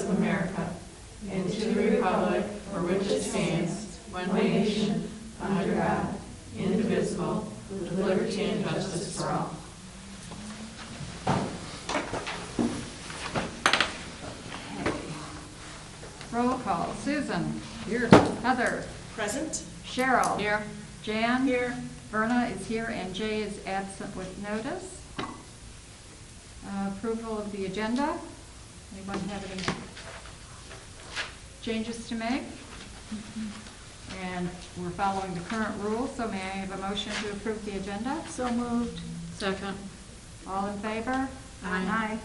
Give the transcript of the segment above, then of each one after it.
of America and to the republic for which it stands, one nation, under God, indivisible, with liberty and justice for all. Roll call. Susan. Here. Heather. Present. Cheryl. Here. Jan. Here. Verna is here, and Jay is absent with notice. Approval of the agenda. Anyone have any changes to make? And we're following the current rules, so may I have a motion to approve the agenda? So moved. Second. All in favor? Aye.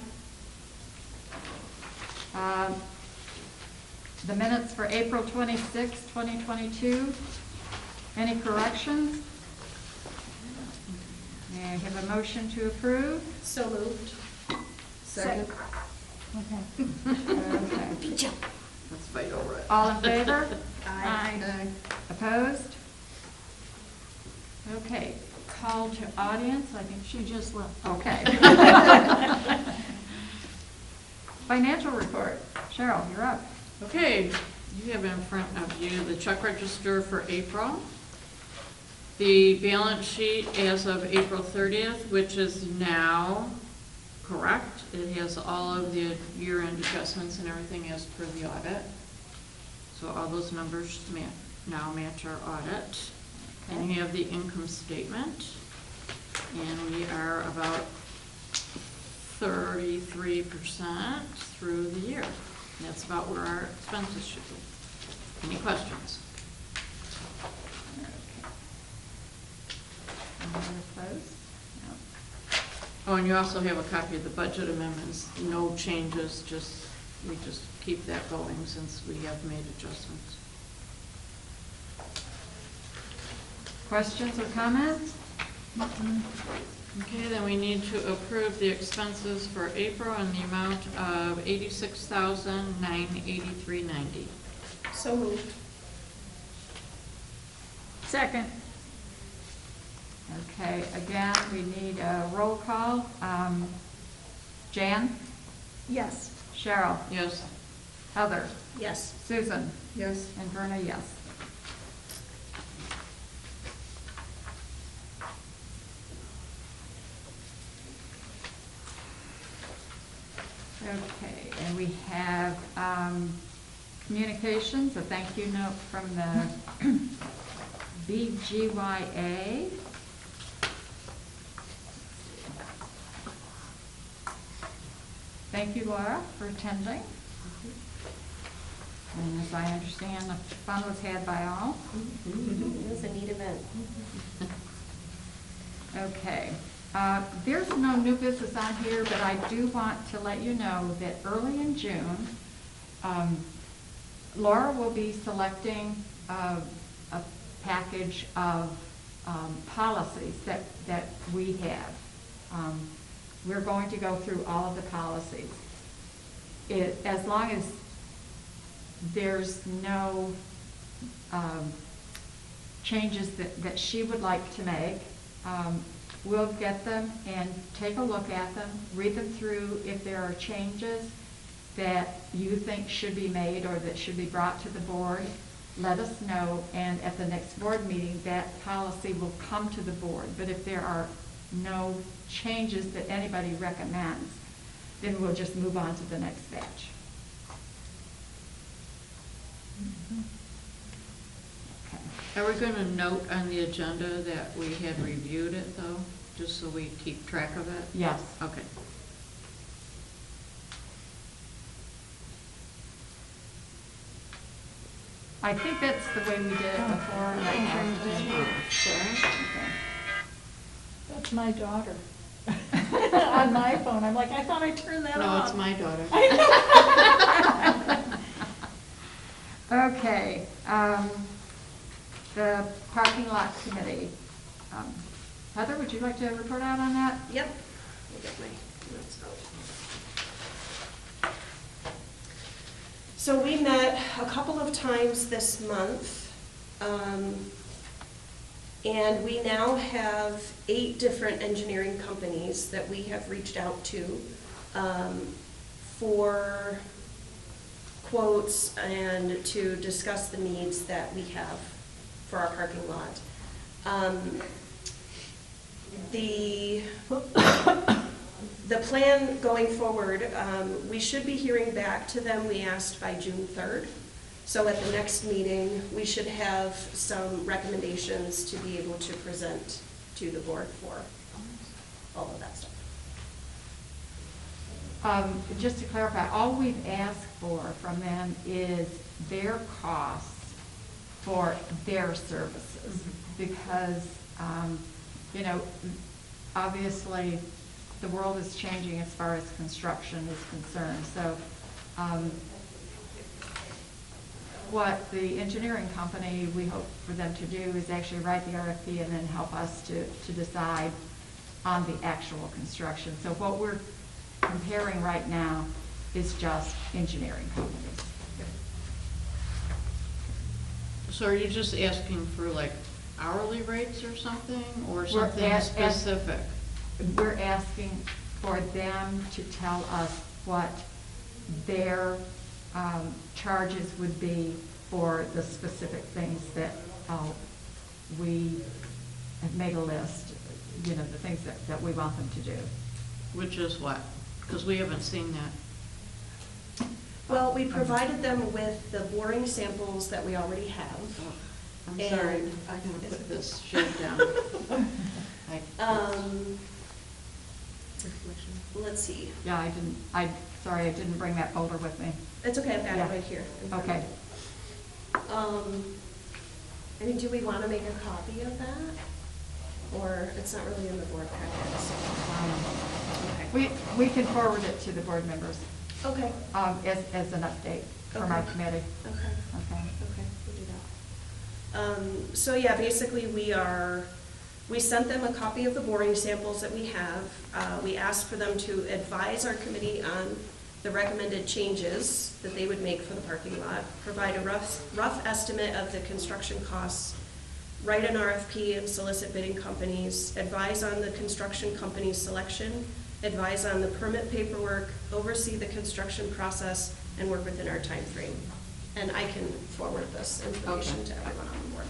The minutes for April 26, 2022. Any corrections? May I have a motion to approve? So moved. Second. Okay. Okay. Let's fight over it. All in favor? Aye. Opposed? Okay, call to audience, I think she just left. Okay. Financial report. Cheryl, you're up. Okay, you have in front of you the check register for April, the balance sheet as of April 30th, which is now correct. It has all of the year-end adjustments and everything as per the audit. So all those numbers now match our audit. Okay. And you have the income statement, and we are about 33% through the year. And that's about where our expenses should be. Any questions? Opposed? No. Oh, and you also have a copy of the budget amendments. No changes, we just keep that going since we have made adjustments. Questions or comments? Okay, then we need to approve the expenses for April in the amount of $86,983.90. So moved. Second. Okay, again, we need a roll call. Jan? Yes. Cheryl? Yes. Heather? Yes. Susan? Yes. And Verna, yes. Okay, and we have communications, a thank you note from the BGYA. Thank you, Laura, for attending. And as I understand, the fun was had by all. It was a neat event. Okay. There's no new business on here, but I do want to let you know that early in June, Laura will be selecting a package of policies that we have. We're going to go through all of the policies. As long as there's no changes that she would like to make, we'll get them and take a look at them, read them through. If there are changes that you think should be made or that should be brought to the board, let us know, and at the next board meeting, that policy will come to the board. But if there are no changes that anybody recommends, then we'll just move on to the next batch. Okay. Are we going to note on the agenda that we had reviewed it, though, just so we keep track of it? Yes. Okay. I think that's the way we did it before. Sorry? Okay. That's my daughter. On my phone. I'm like, I thought I turned that No, off. it's my daughter. Okay, the parking lot committee. Heather, would you like to report out on that? Yep. Let me get my notes out. So we met a couple of times this month, and we now have 8 different engineering companies that we have reached out to for quotes and to discuss the needs that we have for our parking lot. The plan going forward, we should be hearing back to them, we asked by June 3rd. So at the next meeting, we should have some recommendations to be able to present to the board for all of that stuff. Just to clarify, all we've asked for from them is their costs for their services. Because, you know, obviously, the world is changing as far as construction is concerned. So what the engineering company, we hope for them to do is actually write the RFP and then help us to decide on the actual construction. So what we're comparing right now is just engineering companies. So are you just asking for like hourly rates or something, or something We're specific? We're asking for them to tell us what their charges would be for the specific things that we have made a list, you know, the things that we want them to do. Which is what? Because we haven't seen that. Well, we provided them with the boring samples that we already have. Oh, I'm sorry, And- I'm gonna put this shade down. Let's see. Yeah, sorry, I didn't bring that folder with me. It's okay, I've got Yeah. it right here. in front of Okay. me. I mean, do we want to make a copy of that? Or it's not really in the board packet, so. We can forward it to the board members Okay, as an update from our Okay. committee. okay, Okay. okay, we'll do that. So yeah, basically we sent them a copy of the boring samples that we have. We asked for them to advise our committee on the recommended changes that they would make for the parking lot, provide a rough estimate of the construction costs, write an RFP and solicit bidding companies, advise on the construction company selection, advise on the permit paperwork, oversee the construction process, and work within our time frame. And I can forward this information Okay. to everyone on the board.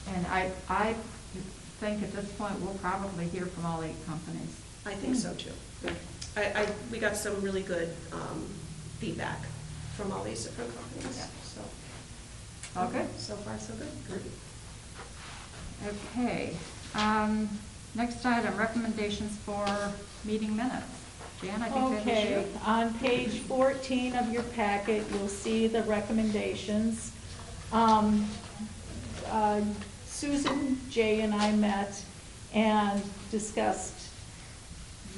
And I think at this point, we'll probably hear from all 8 companies. I think so too. We got some really good feedback from all these different companies, Yeah. so. Okay. So far, so good. Okay. Next item, recommendations for meeting minutes. Jan, I think that is Okay, you. on page 14 of your packet, you'll see the recommendations. Susan, Jay, and I met and discussed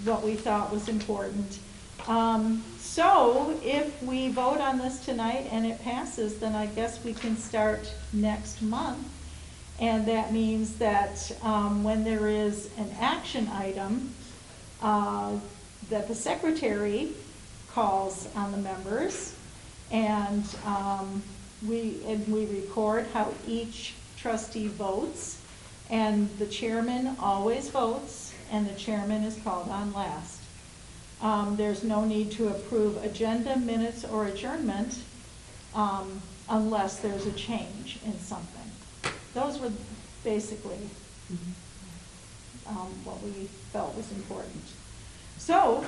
what we thought was important. So if we vote on this tonight and it passes, then I guess we can start next month. And that means that when there is an action item, that the secretary calls on the members, and we record how each trustee votes, and the chairman always votes, and the chairman is called on last. There's no need to approve agenda, minutes, or adjournment unless there's a change in something. Those were basically what we felt was important. So,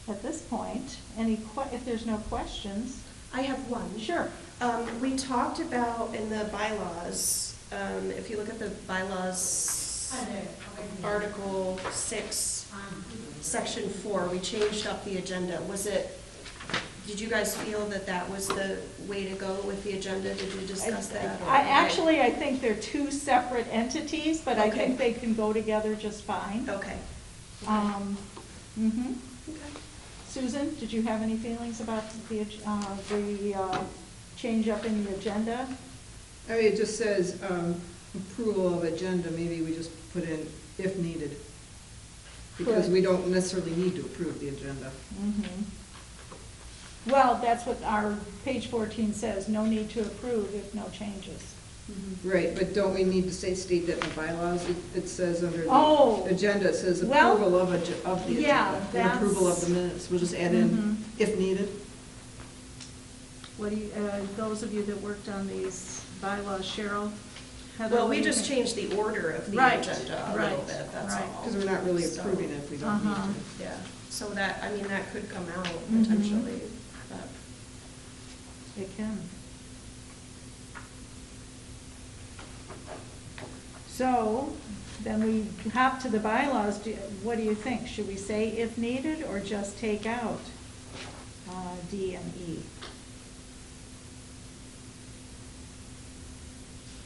at this point, if there's no questions. I have one. Sure. We talked about in the bylaws, if you look at the bylaws, Article 6, Section 4, we changed up the agenda. Did you guys feel that that was the way to go with the agenda? Did you discuss that? I think they're 2 separate entities, but I Okay. think they can go together just fine. Okay. Mhm. Okay. Susan, did you have any feelings about the change up in the agenda? I mean, it just says approval of agenda, maybe we just put in if needed. Because we don't necessarily need to approve the agenda. Mhm. Well, that's what our page 14 says, no need to approve if no changes. Right, but don't we need to state that in the bylaws? It says under Oh. the agenda, it says Well, approval of the yeah, agenda. And approval of the minutes. We'll just add in if needed. What do you, those of you that worked on these bylaws, Cheryl? Heather, Well, what we do you just think? changed the order of the Right, agenda a right, little bit, that's right. all. Because we're not really So, approving it if we don't need Uh-huh. to. Yeah, so that, I mean, that could come out Mhm. potentially, but. It can. So, then we hop to the bylaws. What do you think? Should we say if needed or just take out D and E?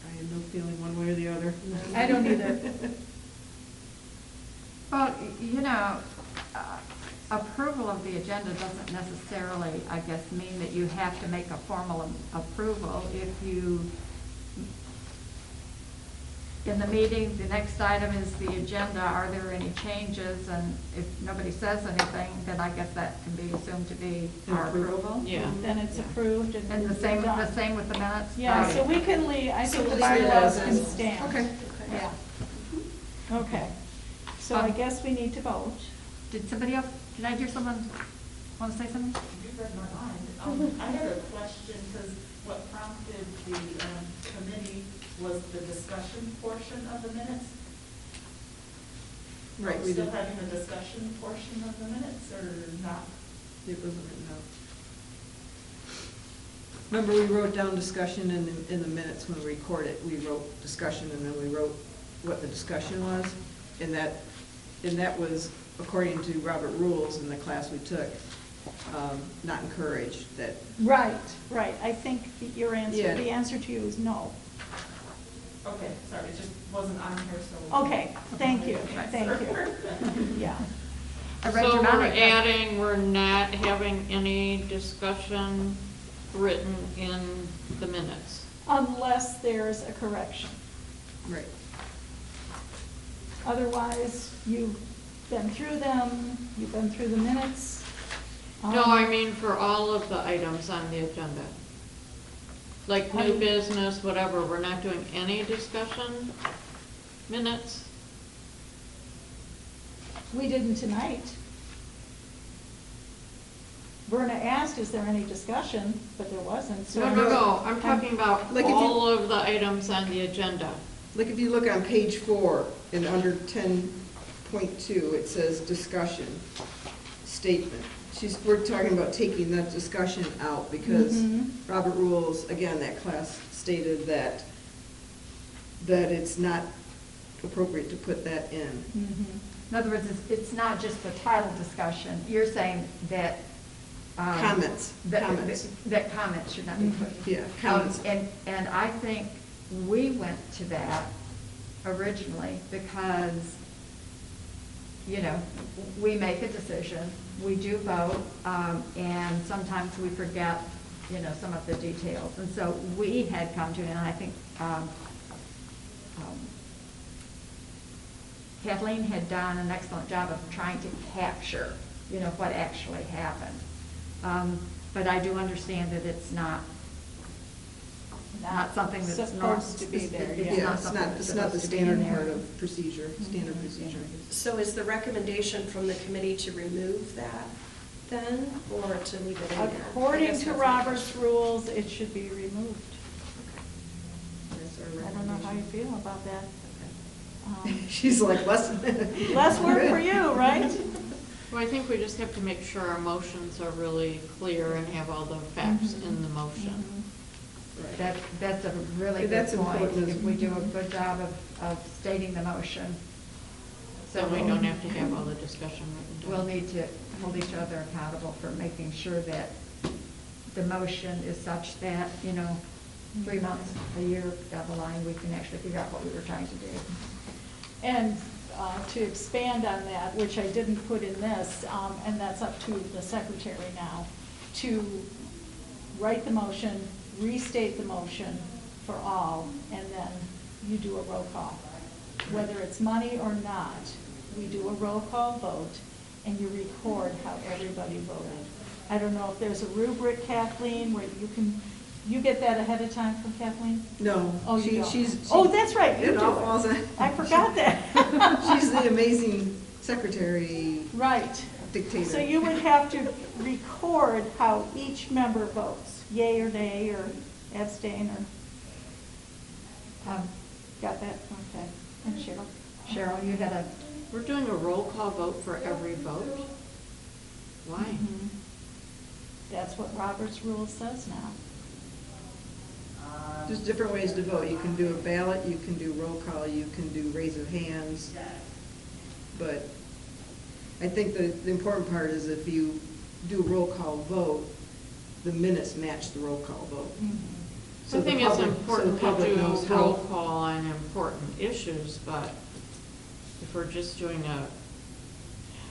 I have no feeling one way or the other. I don't either. Well, you know, approval of the agenda doesn't necessarily, I guess, mean that you have to make a formal approval. If you, in the meeting, the next item is the agenda, are there any changes? And if nobody says anything, then I guess that can be assumed to be our approval. Yeah. Then it's Yeah. approved And the same, done. the same with the minutes? Yeah, Right. so we can leave, I So think the we'll leave it bylaws as can is. stand. Okay. Yeah. Okay. So I guess we need to vote. Did somebody else, did I hear someone want to say something? You read my mind. I had a question, because what prompted the committee was the discussion portion of the minutes. Right, Are we we still did. having a discussion portion of the minutes, or not? It wasn't written out. Remember, we wrote down discussion in the minutes when we record it. We wrote discussion and then we wrote what the discussion was. And that was, according to Robert rules in the class we took, not encouraged, that, Right, right. I think your answer, Yeah. the answer to you is no. Okay, sorry, it just wasn't on here, so. Okay, thank you, thank you. Yeah. I read So your we're mind. adding, we're not having any discussion written in the minutes. Unless there's a correction. right. Otherwise, you've been through them, you've been through the minutes. No, I mean for all of the items on the agenda. Like new business, whatever, we're not doing any discussion minutes? We didn't tonight. Verna asked, is there any discussion, but there wasn't, so. No, I'm talking about Like if you- all of the items on the agenda. Like if you look on page 4, and under 10.2, it says discussion statement. We're talking about taking that discussion out because Mhm. Robert rules, again, that class stated that it's not appropriate to put that in. Mhm. In other words, it's not just the title discussion. You're saying that. Comments. That comments should not be put. Yeah, comments. And I think we went to that originally because, you know, we make a decision, we do vote, and sometimes we forget, you know, some of the details. And so we had come to, and I think Kathleen had done an excellent job of trying to capture, you know, what actually happened. But I do understand that it's not something that's Supposed to be there, It's Yeah, not it's something not, that's it's not the supposed to be in standard there. part of procedure, standard procedure. So is the recommendation from the committee to remove that then, or to leave it in there? According guess to that's my Robert's question. rules, it should be removed. That's our I don't know how you recommendation. feel about that. She's like, less. Less work for you, right? Well, I think we just have to make sure our motions are really clear and have all the facts in the motion. Right. That's a really Yeah, that's good point. important. If we do a good job of stating the motion. So we don't have to have all the discussion written We'll down. need to hold each other accountable for making sure that the motion is such that, you know, 3 months, a year down the line, we can actually figure out what we were trying to do. And to expand on that, which I didn't put in this, and that's up to the secretary now, to write the motion, restate the motion for all, and then you do a roll call. Whether it's money or not, we do a roll call vote, and you record how everybody voted. I don't know if there's a rubric, Kathleen, where you can You get that ahead of time from Kathleen? No, Oh, you don't. she's. Oh, that's right, you It all do it. falls on. I forgot that. She's the amazing secretary Right. dictator. So you would have to record how each member votes, yay or nay, or abstain, or, got that? Okay. And Cheryl? Cheryl, you got a, We're doing a roll call vote for every vote? Why? Mhm. That's what Robert's rule says now. There's different ways to vote. You can do a ballot, you can do roll call, you can do raise of hands. But I think the important part is if you do a roll call vote, the minutes match the roll call vote. So I the think it's public- so the important to public do knows a roll how- call on important issues, but if we're just doing a,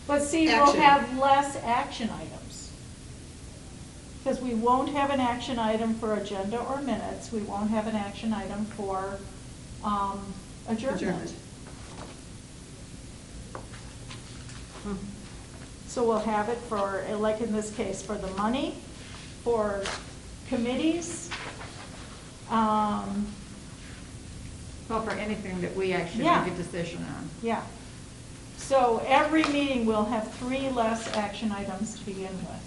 But see, we'll Action. have less action items. Because we won't have an action item for agenda or minutes, we won't have an action item for adjournment. Adjournment. So we'll have it for, like in this case, for the money, for committees, well, for anything that we actually Yeah. make a decision on. yeah. So every meeting will have 3 less action items to begin with.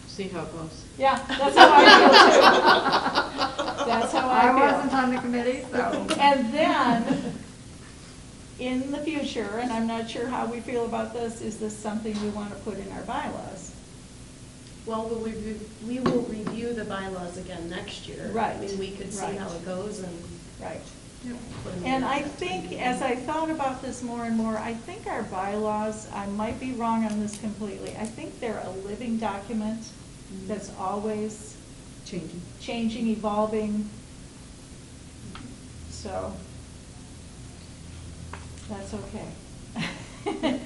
see how it goes. Yeah, that's how I feel too. That's how I I feel. wasn't on the committee, so. And then, in the future, and I'm not sure how we feel about this, is this something we want to put in our bylaws? Well, we will review the bylaws again next year. Right, I mean, we could see right. how it goes and Right. put them And in. I think, as I thought about this more and more, I think our bylaws, I might be wrong on this completely, I think they're a living document that's always Changing. changing, evolving. So, that's okay.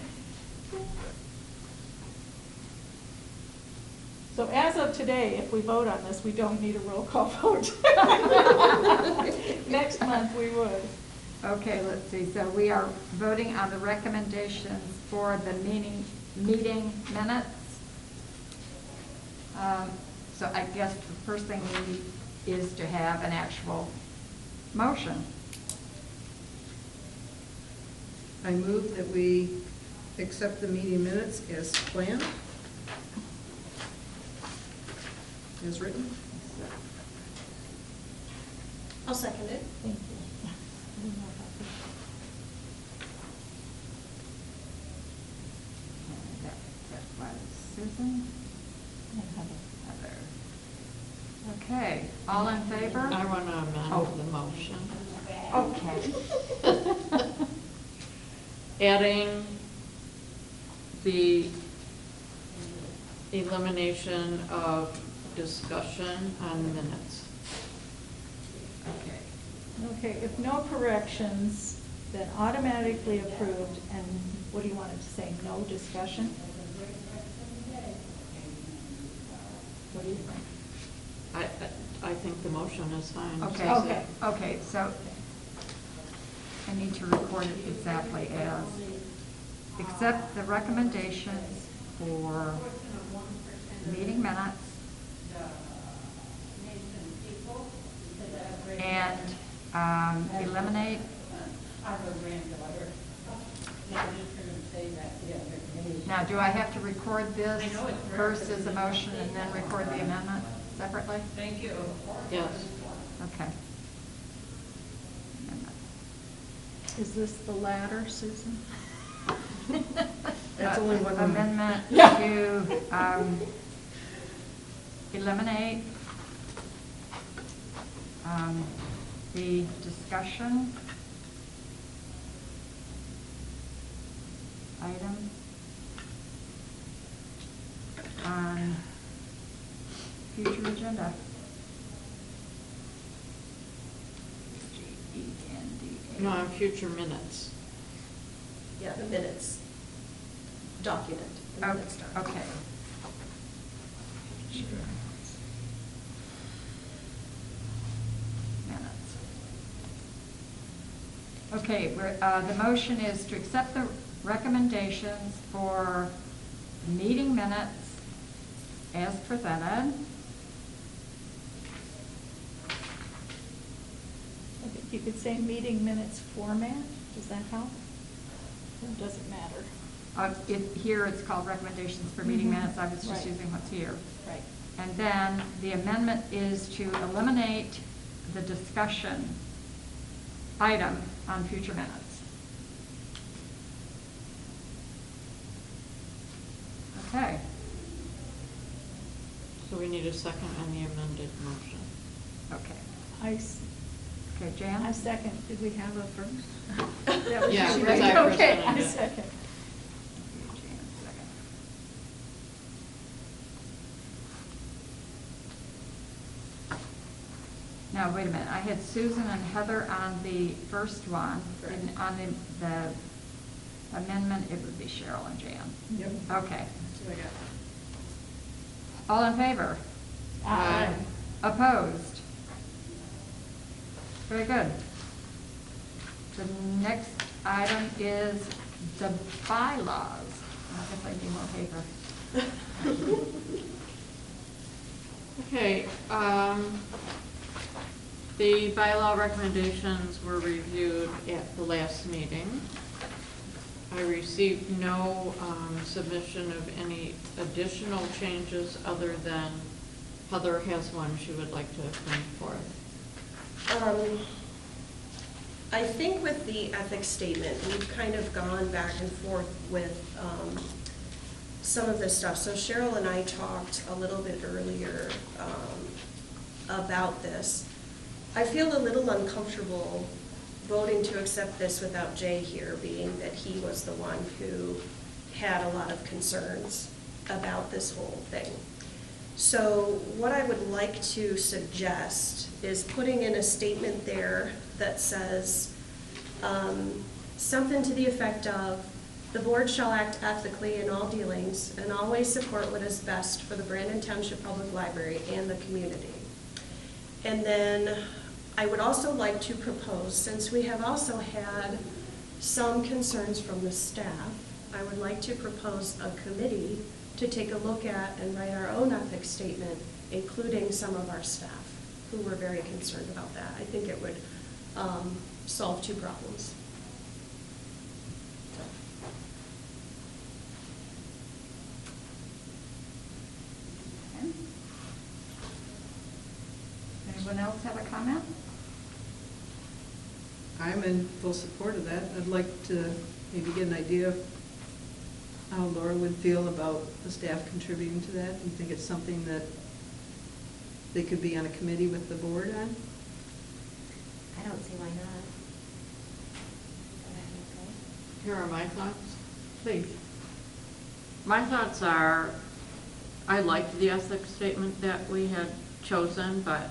So as of today, if we vote on this, we don't need a roll call vote. Next month, we would. Okay, let's see, so we are voting on the recommendations for the meeting minutes. So I guess the first thing we need is to have an actual motion. I move that we accept the meeting minutes as planned, as written. I'll second it. Thank you. I didn't know about this. That was Susan, And Heather. Heather. Okay, all in favor? I want to Oh. amend the motion. Okay. Adding the elimination of discussion on minutes. Okay. Okay, if no corrections, then automatically approved, and what do you want it to say, no discussion? What do you think? I think the motion is fine. Okay, Okay. okay, so I need to record it exactly as, accept the recommendations for meeting minutes and eliminate now, do I have to record this first as a motion and then record the amendment separately? Thank you. Yes. Okay. Amendment. Is this the latter, Susan? That's only one more. Amendment Yeah. to eliminate the discussion item on future agenda. G-E-N-D-A. No, on future minutes. Yeah, the minutes document. the minutes document. Okay. Minutes. Okay, the motion is to accept the recommendations for meeting minutes as presented. I think you could say meeting minutes format, does that help? Or does it matter? Here it's called recommendations for meeting Mhm. minutes, I was just Right. using what's here. Right. And then the amendment is to eliminate the discussion item on future minutes. Okay, So we need a second on the amended motion. okay. Okay, I Jan? second, did we have a first? That was Yeah, you, because right? I Okay, I presented it. second. Jan, second. Now, wait a minute, I had Susan and Heather on the first one, Correct. and on the amendment, it would be Cheryl and Jan. Yep. Okay. That's what I got. All in favor? Aye. Opposed? Very good. The next item is the bylaws. I guess I need more paper. Okay, the bylaw recommendations were reviewed at the last meeting. I received no submission of any additional changes other than Heather has one she would like to bring forth. I think with the ethics statement, we've kind of gone back and forth with some of this stuff. So Cheryl and I talked a little bit earlier about this. I feel a little uncomfortable voting to accept this without Jay here, being that he was the one who had a lot of concerns about this whole thing. So what I would like to suggest is putting in a statement there that says something to the effect of, the board shall act ethically in all dealings and always support what is best for the Brandon Township Public Library and the community. And then I would also like to propose, since we have also had some concerns from the staff, I would like to propose a committee to take a look at and write our own ethics statement, including some of our staff who were very concerned about that. I think it would solve two problems. Okay. Anyone else have a comment? I'm in full support of that. I'd like to maybe get an idea of how Laura would feel about the staff contributing to that. Do you think it's something that they could be on a committee with the board on? I don't see why not. Here are my thoughts. Please. My thoughts are, I liked the ethics statement that we had chosen, but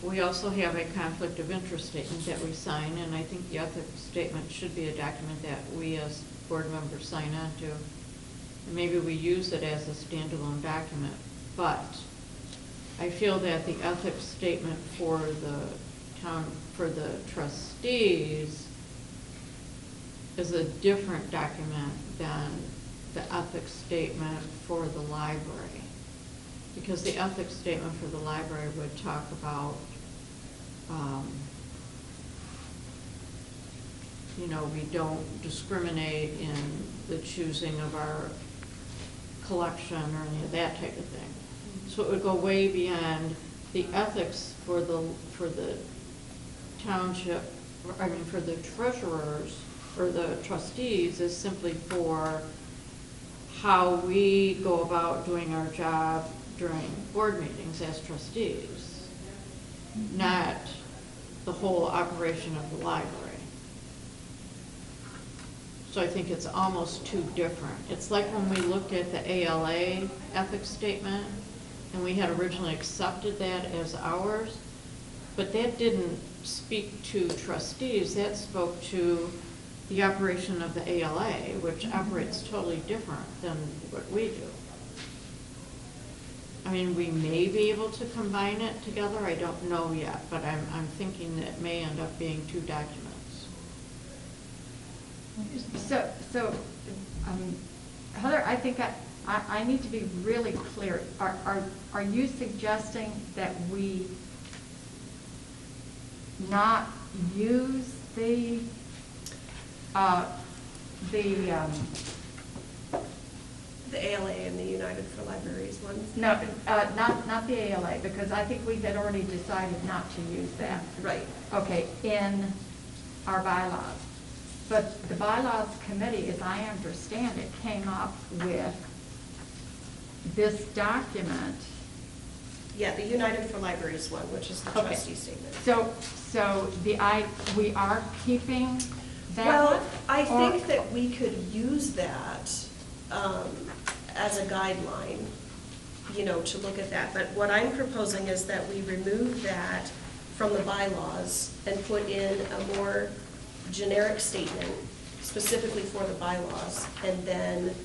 we also have a conflict of interest statement that we sign, and I think the ethics statement should be a document that we as board members sign on to. And maybe we use it as a standalone document, but I feel that the ethics statement for the town, for the trustees is a different document than the ethics statement for the library. Because the ethics statement for the library would talk about, we don't discriminate in the choosing of our collection or any of that type of thing. So it would go way beyond the ethics for the township, for the treasurers or the trustees is simply for how we go about doing our job during board meetings as trustees, not the whole operation of the library. So I think it's almost too different. It's like when we looked at the ALA ethics statement, and we had originally accepted that as ours, but that didn't speak to trustees, that spoke to the operation of the ALA, which operates totally different than what we do. I mean, we may be able to combine it together, I don't know yet, but I'm thinking that it may end up being 2 documents. So, Heather, I think I need to be really clear. Are you suggesting that we not use the ALA and the United for Libraries ones? No, not the ALA, because I think we had already decided not to use that. Right. Okay, in our bylaws. But the bylaws committee, as I understand it, came up with this document. Yeah, the United for Libraries one, which is the Okay. trustee statement. So we are keeping that Well, one? I Or- think that we could use that as a guideline, to look at that. But what I'm proposing is that we remove that from the bylaws and put in a more generic statement specifically for the bylaws. And then,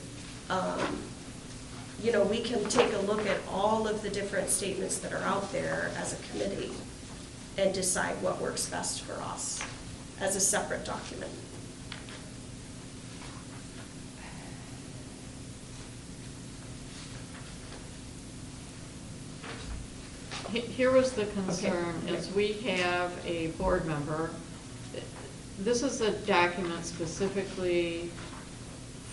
we can take a look at all of the different statements that are out there as a committee and decide what works best for us as a separate document. Here was the concern, Okay. is we have a board member. This is a document specifically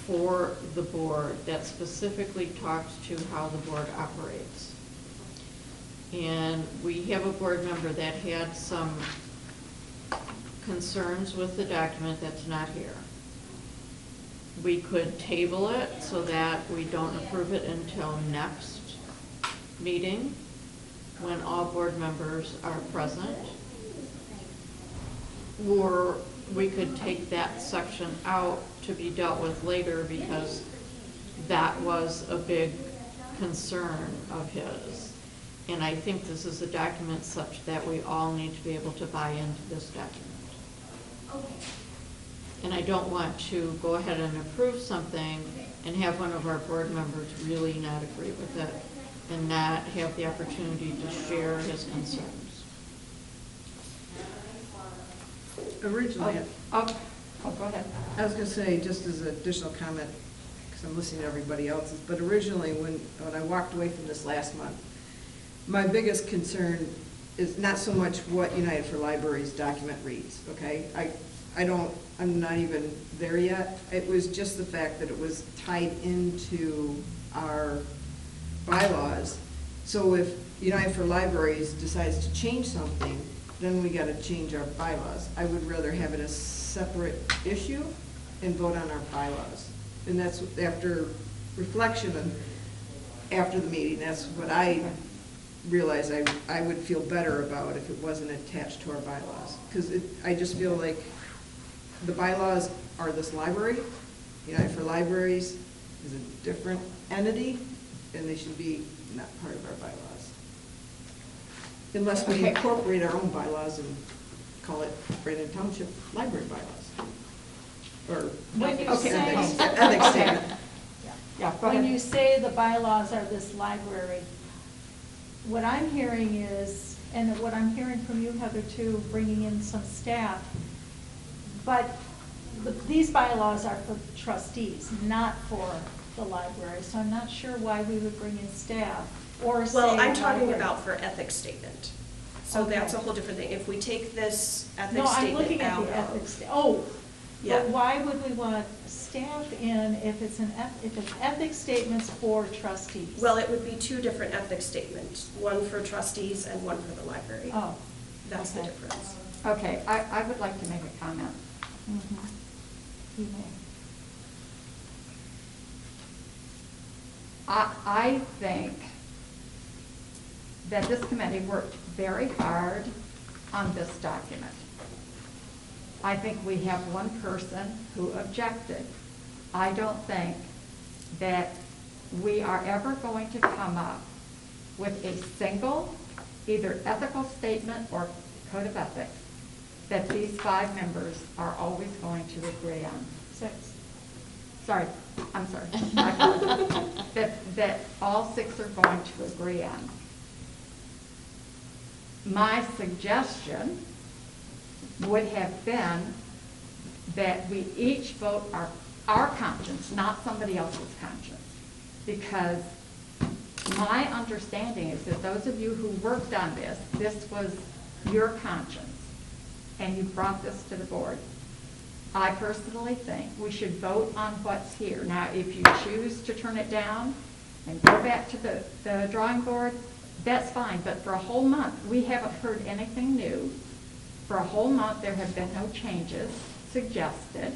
for the board that specifically talks to how the board operates. And we have a board member that had some concerns with the document that's not here. We could table it so that we don't approve it until next meeting, when all board members are present. Or we could take that section out to be dealt with later, because that was a big concern of his. And I think this is a document such that we all need to be able to buy into this document. And I don't want to go ahead and approve something and have one of our board members really not agree with it and not have the opportunity to share his concerns. Originally, Oh, go ahead. I was gonna say, just as an additional comment, because I'm listening to everybody else's, but originally, when I walked away from this last month, my biggest concern is not so much what United for Libraries document reads, okay? I'm not even there yet. It was just the fact that it was tied into our bylaws. So if United for Libraries decides to change something, then we gotta change our bylaws. I would rather have it a separate issue and vote on our bylaws. And that's after reflection and after the meeting, that's what I realized I would feel better about if it wasn't attached to our bylaws. Because I just feel like the bylaws are this library. United for Libraries is a different entity, and they should be not part of our bylaws. Unless we Okay. incorporate our own bylaws and call it Brandon Township Library Bylaws. Or When you Okay. say- ethics statement. Yeah, go When ahead. you say the bylaws are this library, what I'm hearing is, and what I'm hearing from you, Heather, too, bringing in some staff, but these bylaws are for trustees, not for the library, so I'm not sure why we would bring in staff or say. Well, I'm talking library. about for ethics statement. So Okay. that's a whole different thing. If we take this No, ethics I'm statement looking at out the of. ethics, Yeah. but why would we want staff in if it's ethics statements for trustees? Well, it would be 2 different ethics statements, one for trustees and one for the library. Oh. That's the okay. difference. Okay, I would like to make a comment. Mhm. You may. I think that this committee worked very hard on this document. I think we have one person who objected. I don't think that we are ever going to come up with a single, either ethical statement or code of ethics, that these 5 members are always going to agree on. 6. sorry, I'm sorry, I apologize. That all 6 are going to agree on. My suggestion would have been that we each vote our conscience, not somebody else's conscience. Because my understanding is that those of you who worked on this was your conscience, and you brought this to the board. I personally think we should vote on what's here. Now, if you choose to turn it down and go back to the drawing board, that's fine, but for a whole month, we haven't heard anything new. For a whole month, there have been no changes suggested.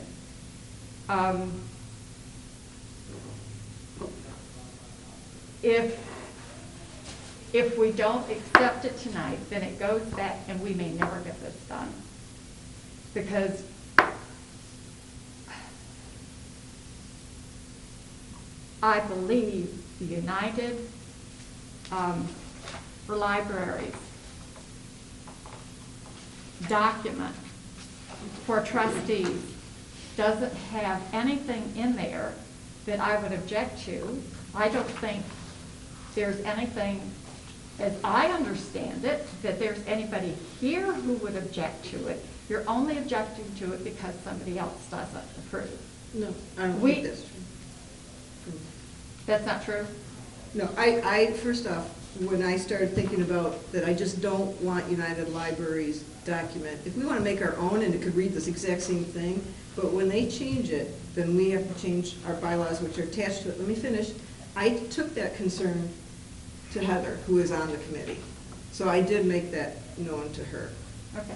If we don't accept it tonight, then it goes back and we may never get this done. Because I believe the United for Libraries document for trustees doesn't have anything in there that I would object to. I don't think there's anything, as I understand it, that there's anybody here who would object to it. You're only objecting to it because somebody else doesn't approve. No, I don't We- think that's true. That's not true? No, I, first off, when I started thinking about that, I just don't want United Libraries document. If we want to make our own, and it could read this exact same thing, but when they change it, then we have to change our bylaws, which are attached to it. Let me finish. I took that concern to Heather, who is on the committee. So I did make that known to her. Okay.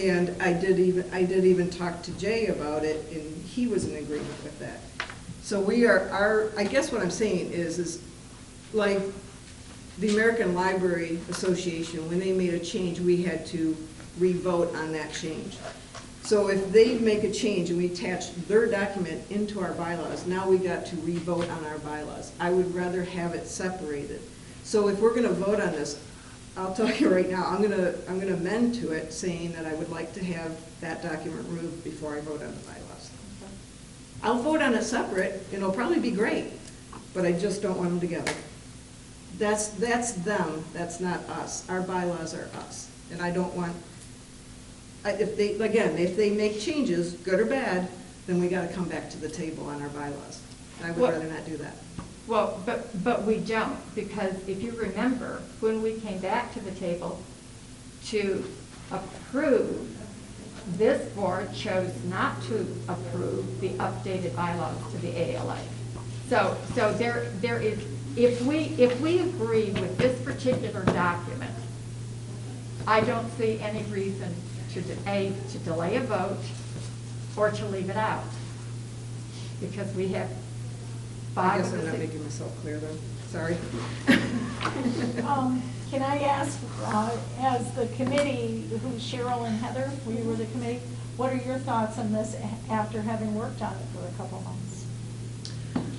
And I did even talk to Jay about it, and he was in agreement with that. So we are, I guess what I'm saying is like the American Library Association, when they made a change, we had to re-vote on that change. So if they make a change and we attach their document into our bylaws, now we got to re-vote on our bylaws. I would rather have it separated. So if we're gonna vote on this, I'll tell you right now, I'm gonna amend to it saying that I would like to have that document removed before I vote on the bylaws. I'll vote on it separate, and it'll probably be great, but I just don't want them together. That's them, that's not us. Our bylaws are us, and I don't want, if they make changes, good or bad, then we gotta come back to the table on our bylaws. I would rather not do that. Well, but we don't, because if you remember, when we came back to the table to approve, this board chose not to approve the updated bylaws to the ALA. So there is, if we agree with this particular document, I don't see any reason to delay a vote or to leave it out, because we have I 5 guess of I'm the not 6. making myself clear though, sorry. Can I ask, as the committee, who's Cheryl and Heather, we were the committee, what are your thoughts on this after having worked on it for a couple months?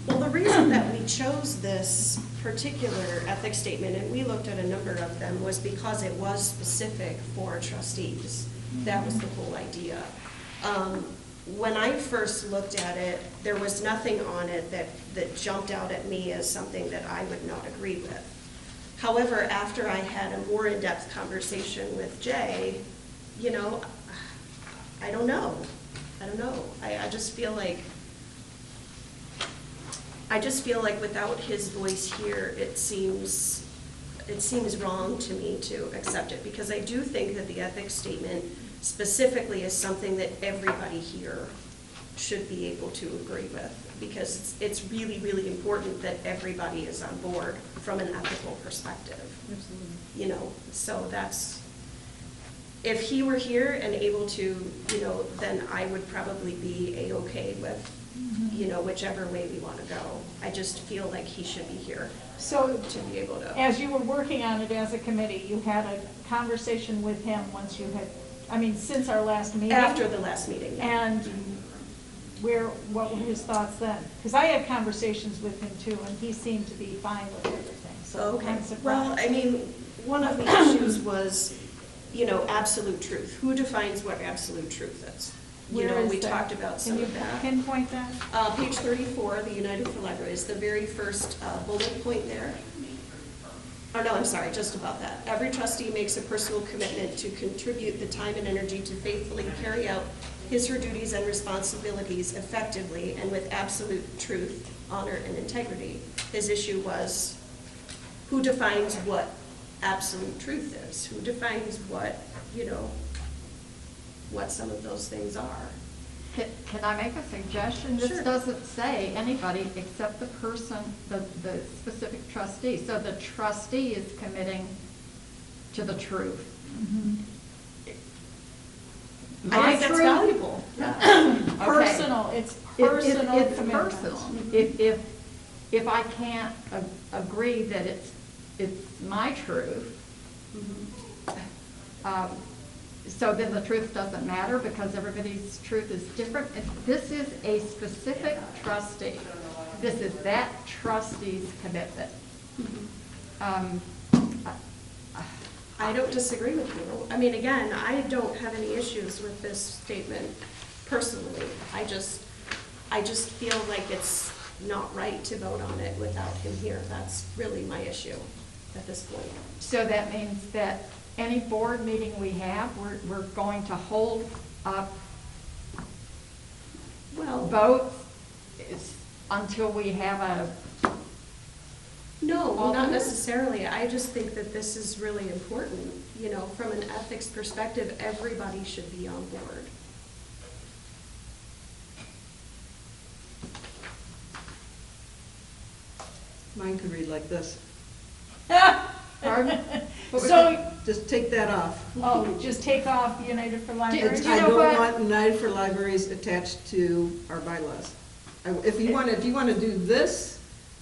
Well, the reason that we chose this particular ethics statement, and we looked at a number of them, was because it was specific for trustees. That was the whole idea. When I first looked at it, there was nothing on it that jumped out at me as something that I would not agree with. However, after I had a more in-depth conversation with Jay, you know, I don't know. I just feel like without his voice here, it seems wrong to me to accept it, because I do think that the ethics statement specifically is something that everybody here should be able to agree with, because it's really, really important that everybody is on board from an ethical perspective. Absolutely. You know, so that's, if he were here and able to, you know, then I would probably be A-okay with, you know, whichever way we want to go. I just feel like he should be here So, to be able to. as you were working on it as a committee, you had a conversation with him once you had, since our last meeting? After the last meeting, yeah. And what were his thoughts then? Because I had conversations with him too, and he seemed to be fine with everything, so Okay. I'm surprised. Well, I mean, one of the issues was, you know, absolute truth. Who defines what absolute truth is? you Where know, is we that? talked about some of Can you that. pinpoint that? Page 34, the United for Libraries, the very first bullet point there. Oh, no, I'm sorry, just about that. Every trustee makes a personal commitment to contribute the time and energy to faithfully carry out his or her duties and responsibilities effectively and with absolute truth, honor, and integrity. His issue was, who defines what absolute truth is? Who defines what, you know, what some of those things are? Can I make a suggestion? Sure. This doesn't say anybody except the person, the specific trustee. So the trustee is committing to the truth. I My think that's truth- valuable. Okay. Personal, it's personal It's commitment. personal. If I can't agree that it's my truth, so then the truth doesn't matter because everybody's truth is different. And this is a specific trustee. This is that trustee's commitment. I don't disagree with you. I mean, again, I don't have any issues with this statement personally. I just feel like it's not right to vote on it without him here. That's really my issue at this point. So that means that any board meeting we have, we're going to hold up Well, votes until we have a, no, not Alternate? necessarily. I just think that this is really important. You know, from an ethics perspective, everybody should be on board. Mine could read like this. pardon? So, Just take that off. oh, just take off United for Libraries? Do you I know don't what? want United for Libraries attached to our bylaws. If you want to do this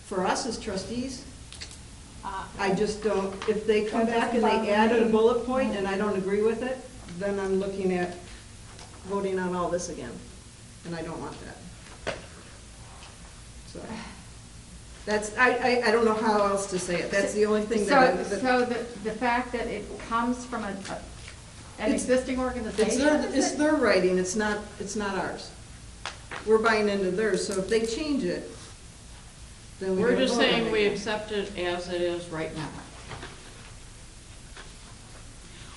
for us as trustees, I just don't, if they come That back and doesn't they bother added a me. bullet point and I don't agree with it, then I'm looking at voting on all this again, and I don't want that. So, that's, I don't know how else to say it, that's the only thing that. So the fact that it comes from an It's- existing organization? It's their writing, it's not ours. We're buying into theirs, so if they change it, then we We're gotta just vote on saying it we again. accept it as it is right now.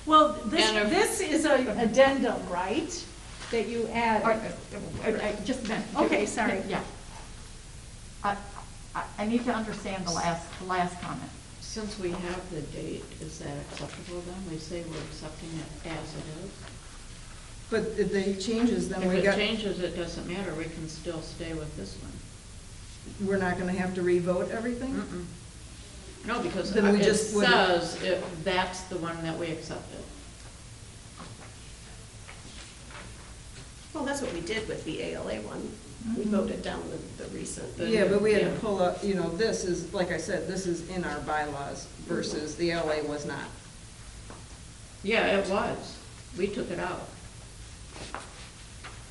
Well, this, And if- this is a addendum, right, that you Or- add? Just a minute. Okay, sorry. Yeah. I need to understand the last comment. Since we have the date, is that acceptable then? We say we're accepting it as it is? But if they changes, then If we it got, changes, it doesn't matter, we can still stay with this one. we're not gonna have to re-vote everything? Mm-mm. No, because Then we it just would- says that's the one that we accepted. Well, that's what we did with the ALA one. We voted down the recent. The Yeah, but we had yeah. to pull up, this is, like I said, this is in our bylaws versus the LA was not. Yeah, it was. We took it out.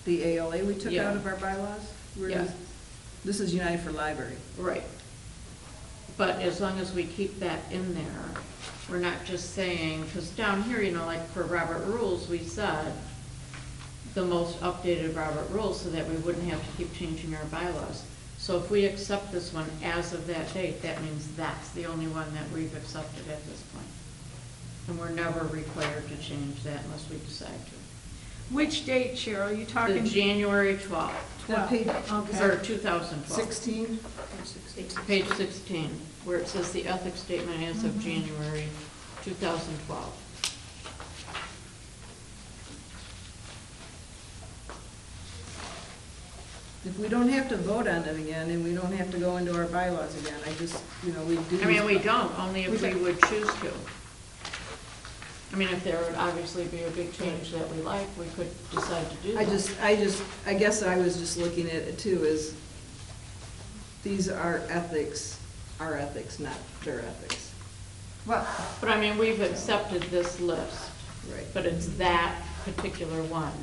The ALA we took Yeah. out of our bylaws? We're Yeah. just- This is United for Library. Right. But as long as we keep that in there, we're not just saying, because down here, like for Robert Rules, we said the most updated Robert Rules so that we wouldn't have to keep changing our bylaws. So if we accept this one as of that date, that means that's the only one that we've accepted at this point. And we're never required to change that unless we decide to. Which date, Cheryl, are you The talking? January 12th, What page? or 2012. 16? Page 16, where it says the ethics statement as of January 2012. If we don't have to vote on it again and we don't have to go into our bylaws again, I just, we do. I mean, we don't, only if We we don't. would choose to. I mean, if there would obviously be a big change that we like, we could decide to do that. I guess I was just looking at it too, is these are ethics, our ethics, not their ethics. Well, But I mean, we've accepted this list, Right. but it's that particular one.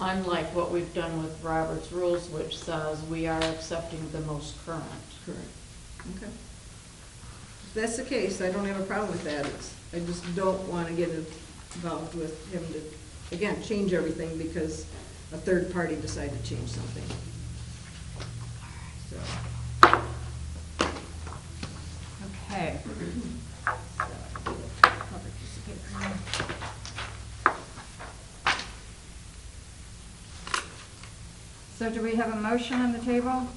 Unlike what we've done with Robert's Rules, which says we are accepting the most current. Correct. Okay. If that's the case, I don't have a problem with that. I just don't want to get involved with having to, again, change everything because a third party decide to change something. So, Okay. So do we have a motion on the table?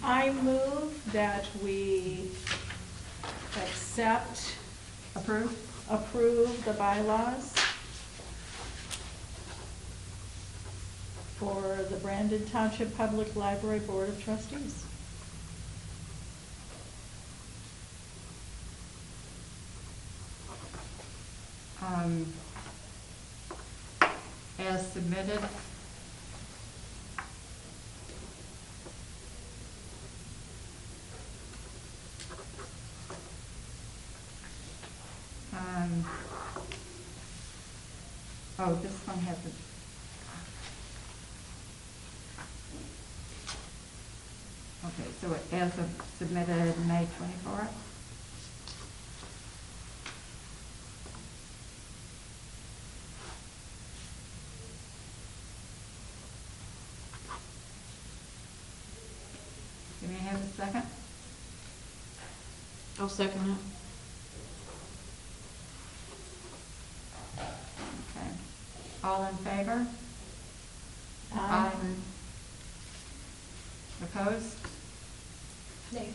I move that we accept, Approve? approve the bylaws for the Brandon Township Public Library Board of Trustees. As submitted. Oh, this one hasn't. Okay, so it as of submitted May 24th. Do we have a second? I'll second it. Okay. All in favor? Aye. Opposed? Nay.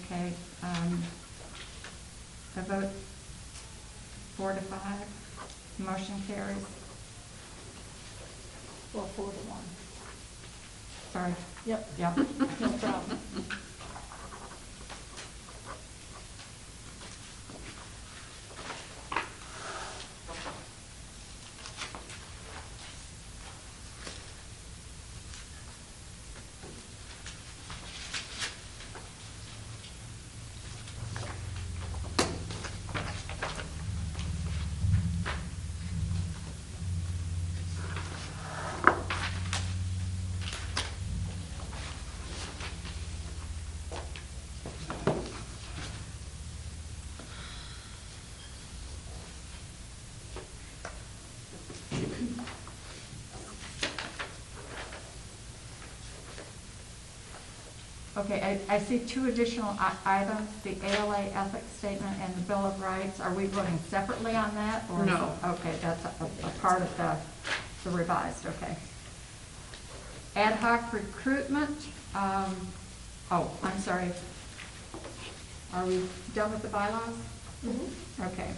Okay, the vote 4 to 5, motion carries. Well, 4 to 1. Sorry. Yep, Yep. no problem. Okay, I see 2 additional items, the ALA ethics statement and the Bill of Rights. Are we voting separately on that? Or No. Okay, that's a part of the revised, okay. Ad hoc recruitment, oh, I'm sorry. Are we done with the bylaws? Okay.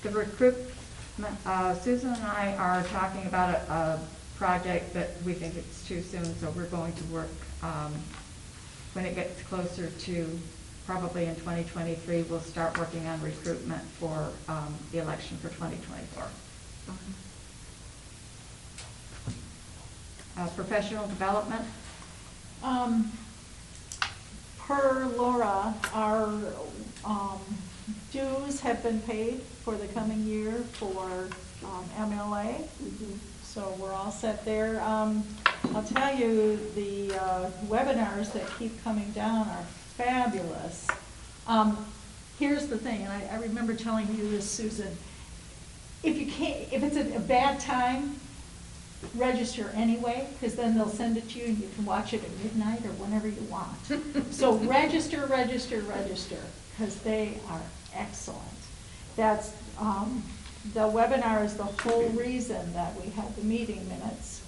The recruitment, Susan and I are talking about a project that we think it's too soon, so we're going to work, when it gets closer to, probably in 2023, we'll start working on recruitment for the election for 2024. Professional development. Per Laura, our dues have been paid for the coming year for MLA. So we're all set there. I'll tell you, the webinars that keep coming down are fabulous. Here's the thing, and I remember telling you this, Susan. If it's a bad time, register anyway, because then they'll send it to you and you can watch it at midnight or whenever you want. So register, because they are excellent. That's, the webinar is the whole reason that we had the meeting minutes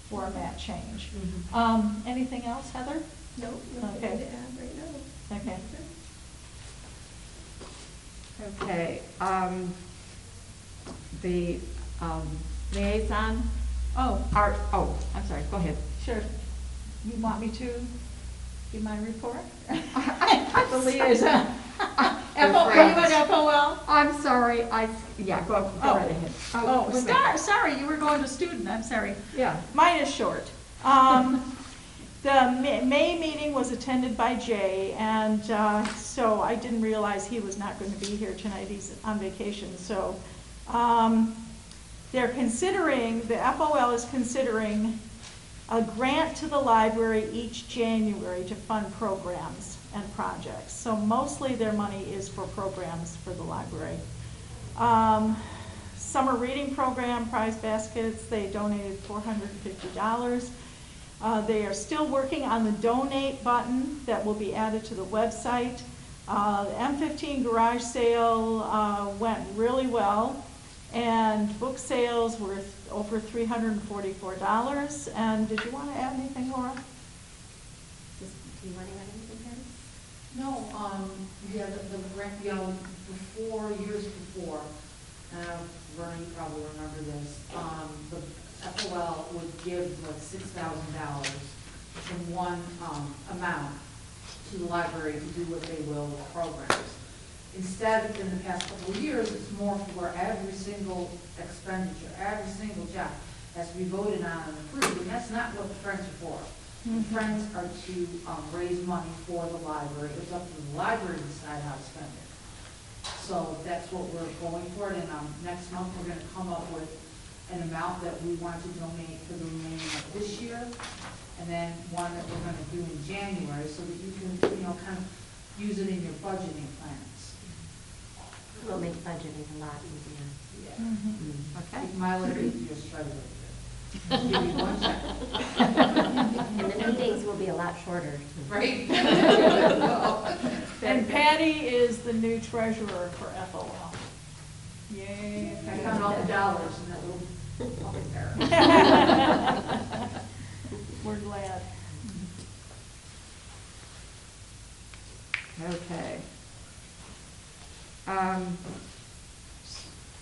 format change. Anything else, Heather? Nope, nothing Okay. to add right now. Okay. Okay, the liaison, Oh, I'm sorry, go ahead. sure. You want me to give my report? The liaison. FOL, you want FOL? I'm sorry, go right ahead. Oh, wait a minute. sorry, you were going to student, I'm sorry. Yeah. Mine is short. The May meeting was attended by Jay, and so I didn't realize he was not going to be here tonight. He's on vacation. So they're considering, the FOL is considering a grant to the library each January to fund programs and projects. So mostly their money is for programs for the library. Summer reading program, prize baskets, they donated $450. They are still working on the donate button that will be added to the website. The M15 garage sale went really well, and book sales were over $344. And did you want to add anything, Laura? Do you want to add anything, Patty? No, yeah, the grant, years before, Vernon, you probably remember this, the FOL would give like $6,000 from one, amount to the library to do what they will with programs. Instead, in the past couple of years, it's more for every single expenditure, every single check has to be voted on and approved, and that's not what the Friends are for. The Friends are to raise money for the library. It's up to the library to decide how to spend it. So that's what we're going for, and next month we're going to come up with an amount that we want to donate for the remaining of this year, and then one that we're going to do in January, so that you can, kind of use it in your budgeting plans. We'll make budgeting a lot easier. Yeah. Okay. Make my life easier, struggle with it. Give you one check. And the meetings will be a lot shorter. Right? And Patty is the new treasurer for FOL. Yay. I count all the dollars in that little bucket there. We're glad. Okay.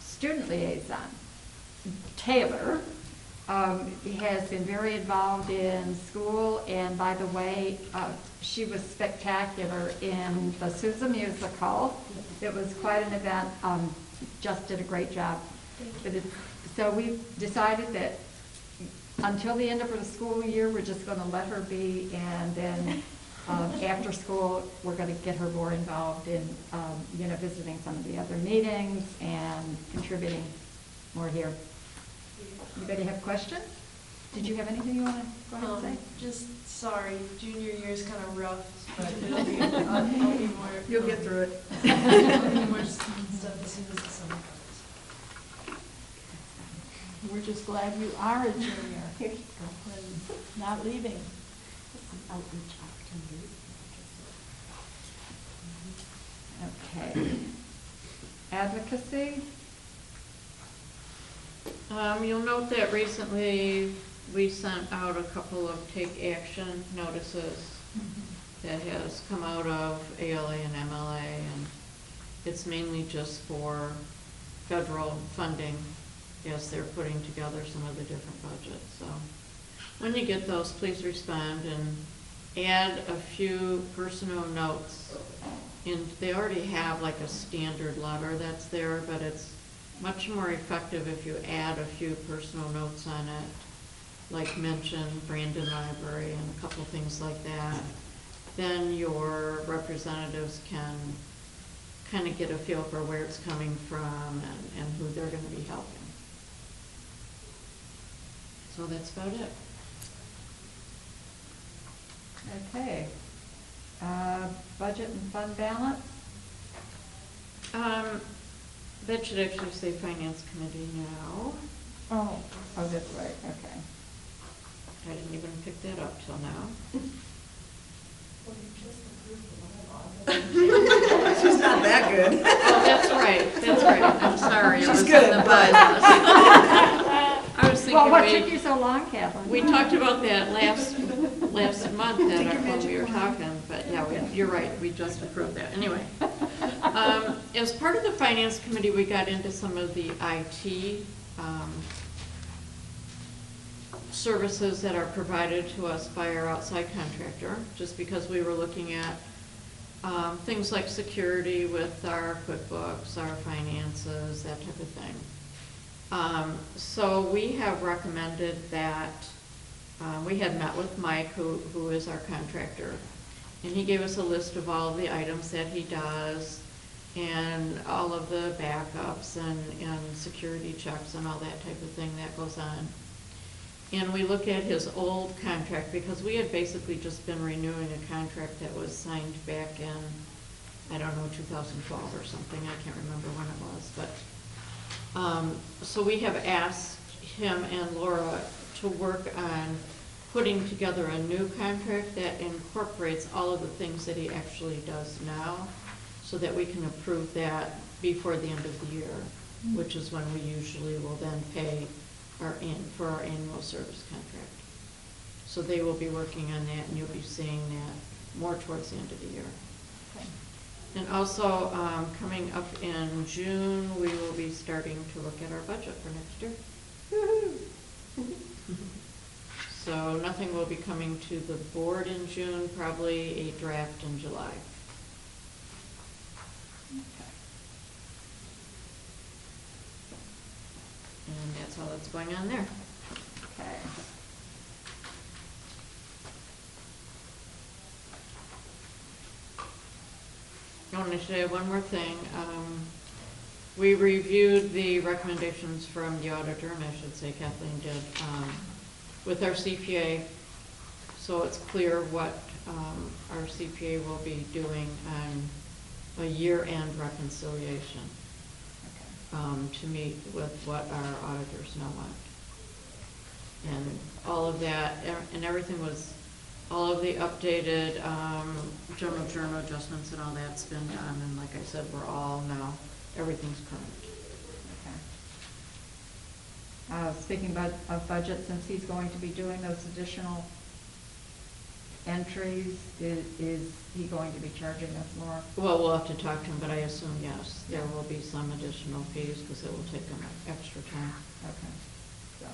Student liaison. Taylor has been very involved in school, and by the way, she was spectacular in the Sousa musical. It was quite an event. Just did a great job. So we decided that until the end of the school year, we're just going to let her be, and then after school, we're going to get her more involved in, visiting some of the other meetings and contributing more here. Anybody have questions? Did you have anything you want to go ahead and say? Just sorry, junior year is kind of rough, but it'll be, I'll be more. You'll get through it. I'll be more stuff as soon as the summer comes. We're just glad you are a junior Here you go. and not leaving. Outreach opportunities. Okay. Advocacy? You'll note that recently we sent out a couple of take action notices that has come out of ALA and MLA, and it's mainly just for federal funding as they're putting together some of the different budgets. So when you get those, please respond and add a few personal notes. And they already have like a standard letter that's there, but it's much more effective if you add a few personal notes on it, like mention Brandon Library and a couple things like that. Then your representatives can kind of get a feel for where it's coming from and who they're going to be helping. So that's about it. Okay. Budget and fund balance? That should actually say Finance Committee now. Oh, that's right, okay. I didn't even pick that up till now. She's not that good. Oh, that's right, I'm sorry. She's good at bud. I was thinking Well, what took you so long, Kathleen? we talked about that last month when we were talking, but yeah, you're right, we just approved that. Anyway, as part of the Finance Committee, we got into some of the IT services that are provided to us by our outside contractor, just because we were looking at things like security with our QuickBooks, our finances, that type of thing. So we have recommended that, we had met with Mike, who is our contractor, and he gave us a list of all of the items that he does, and all of the backups and security checks and all that type of thing that goes on. and we look at his old contract, because we had basically just been renewing a contract that was signed back in, I don't know, 2012 or something, I can't remember when it was, but, so we have asked him and Laura to work on putting together a new contract that incorporates all of the things that he actually does now, so that we can approve that before the end of the year, which is when we usually will then pay for our annual service contract. So they will be working on that, and you'll be seeing that more towards the end of the year. Okay. And also, coming up in June, we will be starting to look at our budget for next year. So nothing will be coming to the board in June, probably a draft in July. And that's all that's going on there. Okay. I want to say one more thing. We reviewed the recommendations from the auditor, and I should say Kathleen did, with our CPA. So it's clear what our CPA will be doing on a year-end reconciliation to meet with what our auditors now want. And all of that, and everything was, all of the updated general journal adjustments and all that's been done, and like I said, we're all now, everything's current. Okay. Speaking of budget, since he's going to be doing those additional entries, is he going to be charging us more? Well, we'll have to talk to him, but I assume yes, there will be some additional fees because it will take them extra time. Okay. So.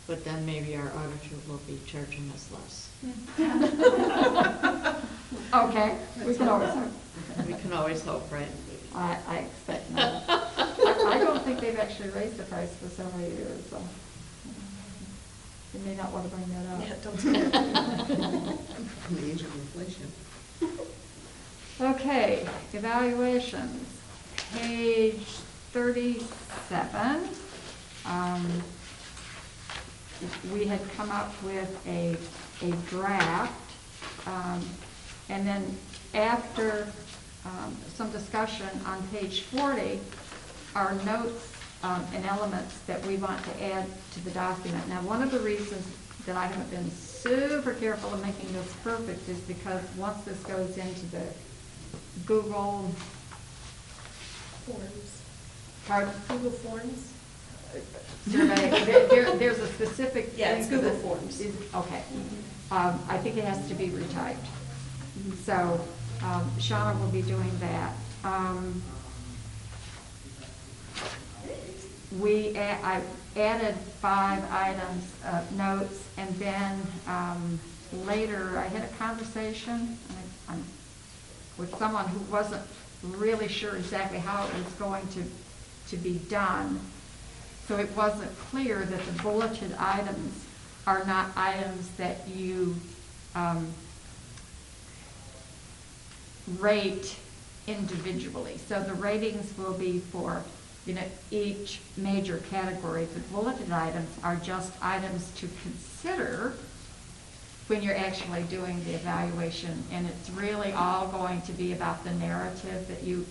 But then maybe our auditor will be charging us less. Okay, we can always hope. We can always hope, right? I expect not. I don't think they've actually raised the price for several years, so you may not want to bring that up. Yeah, don't say that. In the age of inflation. Okay, evaluations, page 37. We had come up with a draft, and then after some discussion on page 40, are notes and elements that we want to add to the document. Now, one of the reasons that I haven't been super careful of making this perfect is because once this goes into the Google Forms. Pardon? Google Forms? Survey, there's a specific. Yeah, it's thing for Google this. Forms. Okay. I think it has to be retyped. So Shauna will be doing that. I added 5 items of notes, and then later I had a conversation with someone who wasn't really sure exactly how it was going to be done. So it wasn't clear that the bulleted items are not items that you rate individually. So the ratings will be for, each major category. The bulleted items are just items to consider when you're actually doing the evaluation, and it's really all going to be about the narrative that you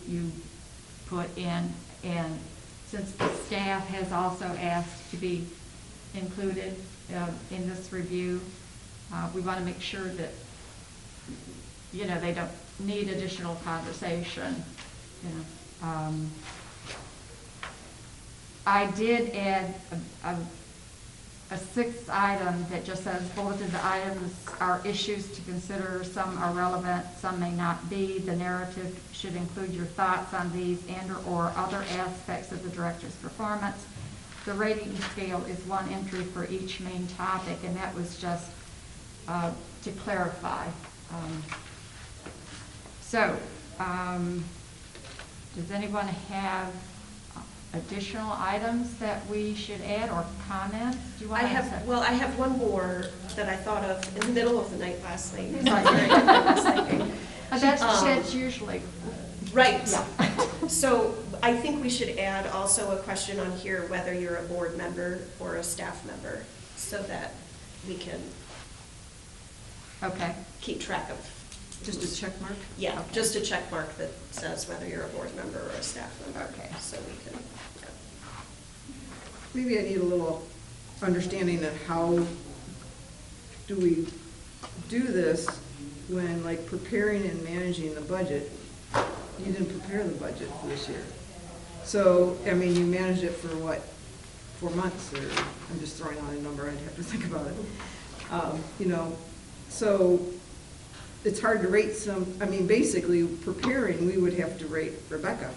put in. And since the staff has also asked to be included in this review, we want to make sure that they don't need additional conversation. I did add a 6th item that just says bulleted items are issues to consider. Some are relevant, some may not be. The narrative should include your thoughts on these and/or other aspects of the director's performance. The rating scale is 1 entry for each main topic, and that was just to clarify. Does anyone have additional items that we should add or comments? Do you want I to have one more that I thought of in the middle of the night last night. That's usually. Right. Yeah. So I think we should add also a question on here whether you're a board member or a staff member. so that we can Okay, keep track of. Just a check mark? Yeah, Okay. just a check mark that says whether you're a board member or a staff member. Okay. So we can, yeah. Maybe I need a little understanding of how do we do this when, like, preparing and managing the budget, you didn't prepare the budget for this year. So, I mean, you managed it for what, 4 months, or, I'm just throwing out a number, I'd have to think about it. You know, so it's hard to rate some, I mean, basically, preparing, we would have to rate Rebecca,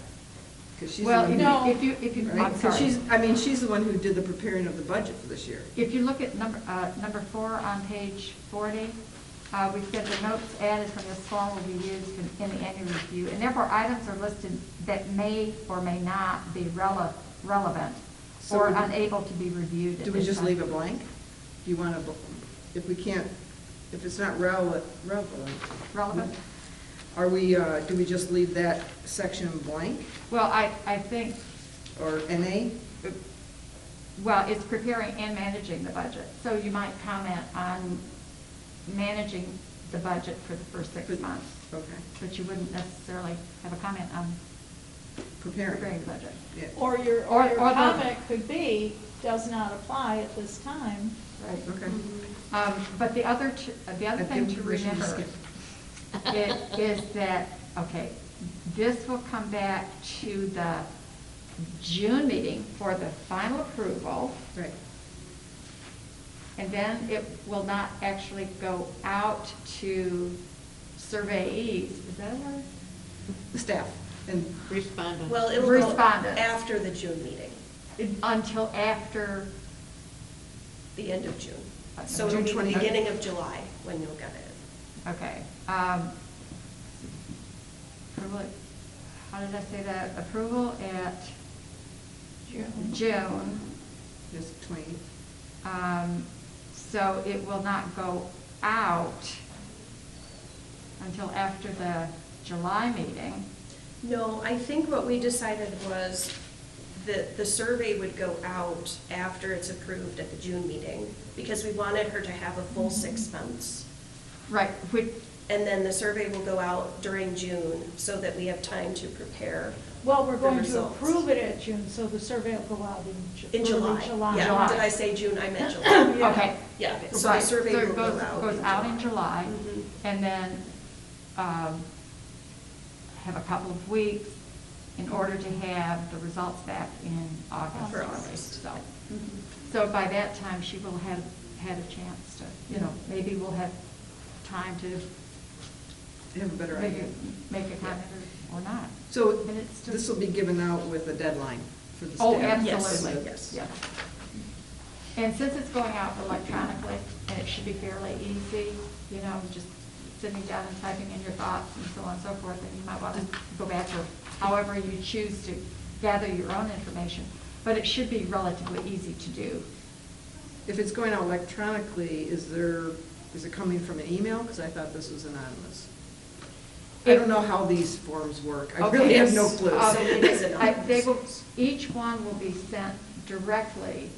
because she's the well, one you who. know, if you, Right? I'm 'Cause sorry. she's, I mean, she's the one who did the preparing of the budget for this year. If you look at number 4 on page 40, we said the notes added from this form will be used in the annual review, and therefore items are listed that may or may not be relevant So or we- unable to be reviewed at Do we this just time. leave it blank? Do you want to, if we can't, if it's not relevant, Relevant? are we, do we just leave that section blank, Well, I think, or NA? well, it's preparing and managing the budget. So you might comment on managing the budget for the first 6 months, Okay, but you wouldn't necessarily have a comment on preparing. preparing the budget. Yeah. Or your Or the- comment could be, does not apply at this time. Right. Okay. But the other I'd thing give to permission to remember skip. is that, okay, this will come back to the June meeting for the final approval, Right. and then it will not actually go out to surveyees, is that a word? The staff, and, Respondent. Well, it will go Respondents. after the June meeting, Until after, the end of June. Uh, So it'll be June the 20th. beginning of July when you'll get it. okay. Approval, how did I say that? Approval at June. just 20, So it will not go out until after the July meeting. No, I think what we decided was that the survey would go out after it's approved at the June meeting, because we wanted her to have a full 6 months. Right, And then the survey will go out during June, so that we have time to prepare. Well, we're The going to results. approve it at June, so the survey will go out In July. Yeah, July. did I say June? I meant July. Yeah. okay. Yeah, so the Right, survey so it will go goes- out. Goes out in July, Mhm. and then have a couple of weeks in order to have the results back in August. For August. So, Mhm. so by that time, she will have had a chance to, you know, maybe we'll have time to have a better make idea. a comment or not. So And it's just- this will be given out with a deadline for the staff? Oh, Yes, absolutely. yes. Yeah. And since it's going out electronically, and it should be fairly easy, you know, just sitting down and typing in your thoughts and so on and so forth, and you might want to go back or however you choose to gather your own information. But it should be relatively easy to do. If it's going out electronically, is it coming from an email? Because I thought this was anonymous. I don't know how these forms work. I really have no clue. So it is anonymous. They will, each one will be sent directly.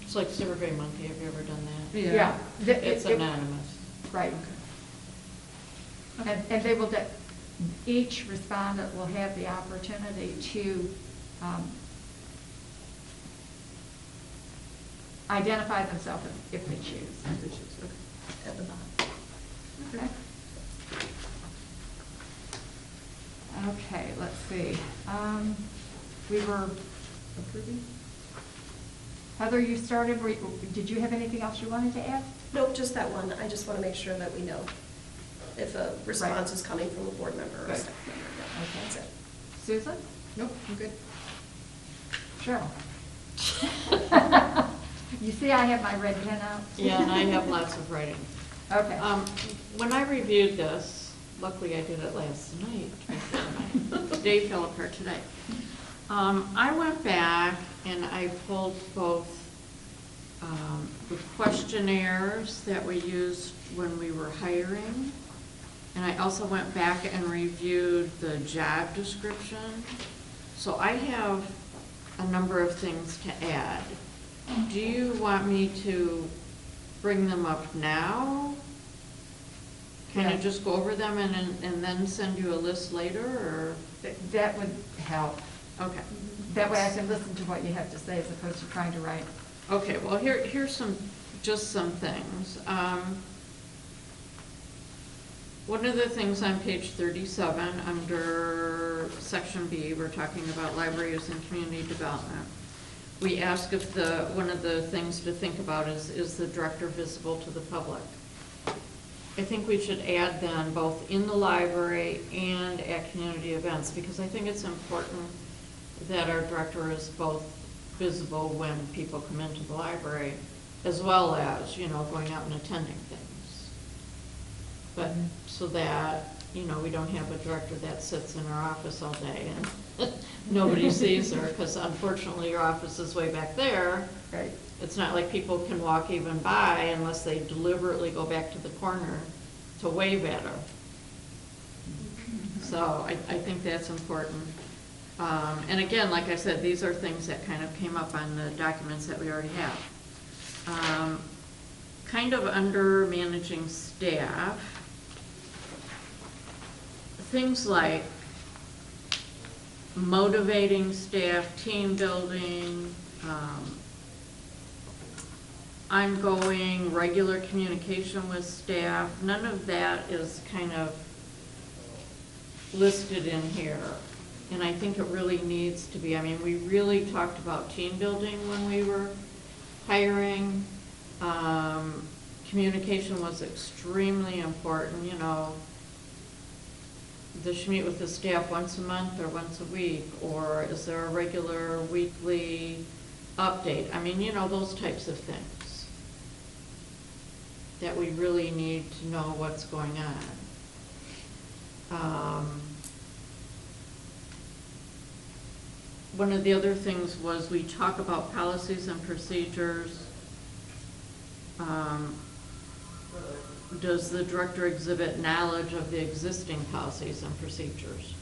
It's like Survey Monkey, have you ever done that? Yeah. It's anonymous. Right. And they will, each respondent will have the opportunity to identify themselves if they choose. Okay. At the bottom. Okay. Okay, let's see. We were approving? Heather, you started, did you have anything else you wanted to add? Nope, just that one. I just want to make sure that we know if a response is coming from a board member or a Good. staff member. Yeah, Okay. That's it. Susan? Nope, I'm good. Cheryl? You see I have my red pen out? Yeah, and I have lots of writing. Okay. When I reviewed this, luckily I did it last night, before my day fell apart today. I went back and I pulled both the questionnaires that we used when we were hiring, and I also went back and reviewed the job description. So I have a number of things to add. Do you want me to bring them up now? Kind Yeah. of just go over them and then send you a list later, or? That would help. Okay. That way I can listen to what you have to say as opposed to trying to write. Okay, well, here's just some things. One of the things on page 37, under section B, we're talking about libraries and community development. We ask if one of the things to think about is the director visible to the public? I think we should add then both in the library and at community events, because I think it's important that our director is both visible when people come into the library, as well as, going out and attending things. But so that, we don't have a director that sits in our office all day and nobody sees her, because unfortunately your office is way back there. Right. It's not like people can walk even by unless they deliberately go back to the corner to wave at her. So I think that's important. And again, like I said, these are things that kind of came up on the documents that we already have. Kind of under managing staff, things like motivating staff, team building, ongoing, regular communication with staff, none of that is kind of listed in here. And I think it really needs to be. I mean, we really talked about team building when we were hiring. Communication was extremely important, Does she meet with the staff once a month or once a week? Or is there a regular weekly update? I mean, those types of things that we really need to know what's going on. One of the other things was we talk about policies and procedures. Does the director exhibit knowledge of the existing policies and procedures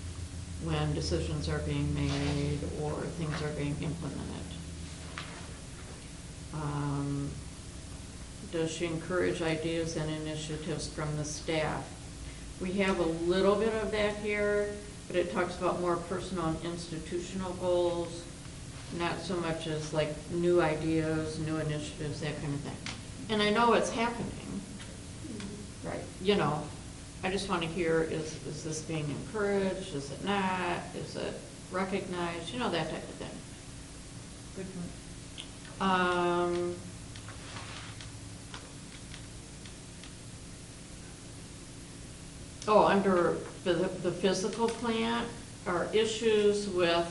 when decisions are being made or things are being implemented? Does she encourage ideas and initiatives from the staff? We have a little bit of that here, but it talks about more personal and institutional goals, not so much as like new ideas, new initiatives, that kind of thing. And I know it's happening. Right. I just want to hear, is this being encouraged? Is it not? Is it recognized? That type of thing. Good point. Under the physical plant are issues with,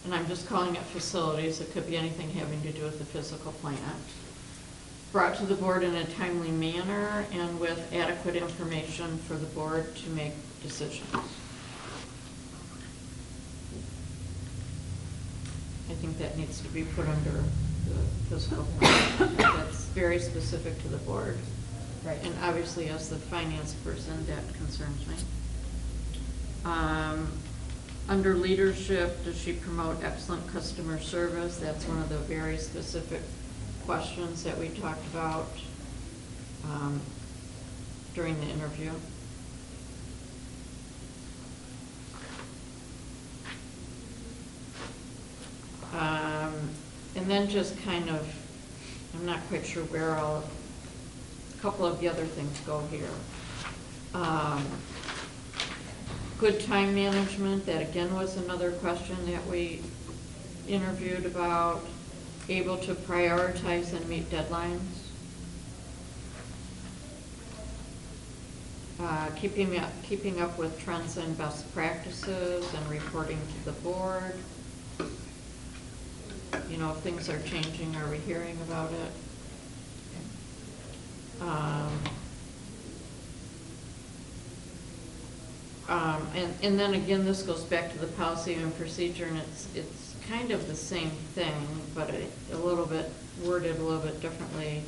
and I'm just calling it facilities, it could be anything having to do with the physical plant, brought to the board in a timely manner and with adequate information for the board to make decisions. I think that needs to be put under the physical plant. That's very specific to the board. Right. And obviously, as the finance person, that concerns me. Under leadership, does she promote excellent customer service? That's one of the very specific questions that we talked about during the interview. And then just kind of, I'm not quite sure where a couple of the other things go here. Good time management, that again was another question that we interviewed about. Able to prioritize and meet deadlines. Keeping up with trends and best practices and reporting to the board. If things are changing, are we hearing about it? And then again, this goes back to the policy and procedure, and it's kind of the same thing, but a little bit worded a little bit differently.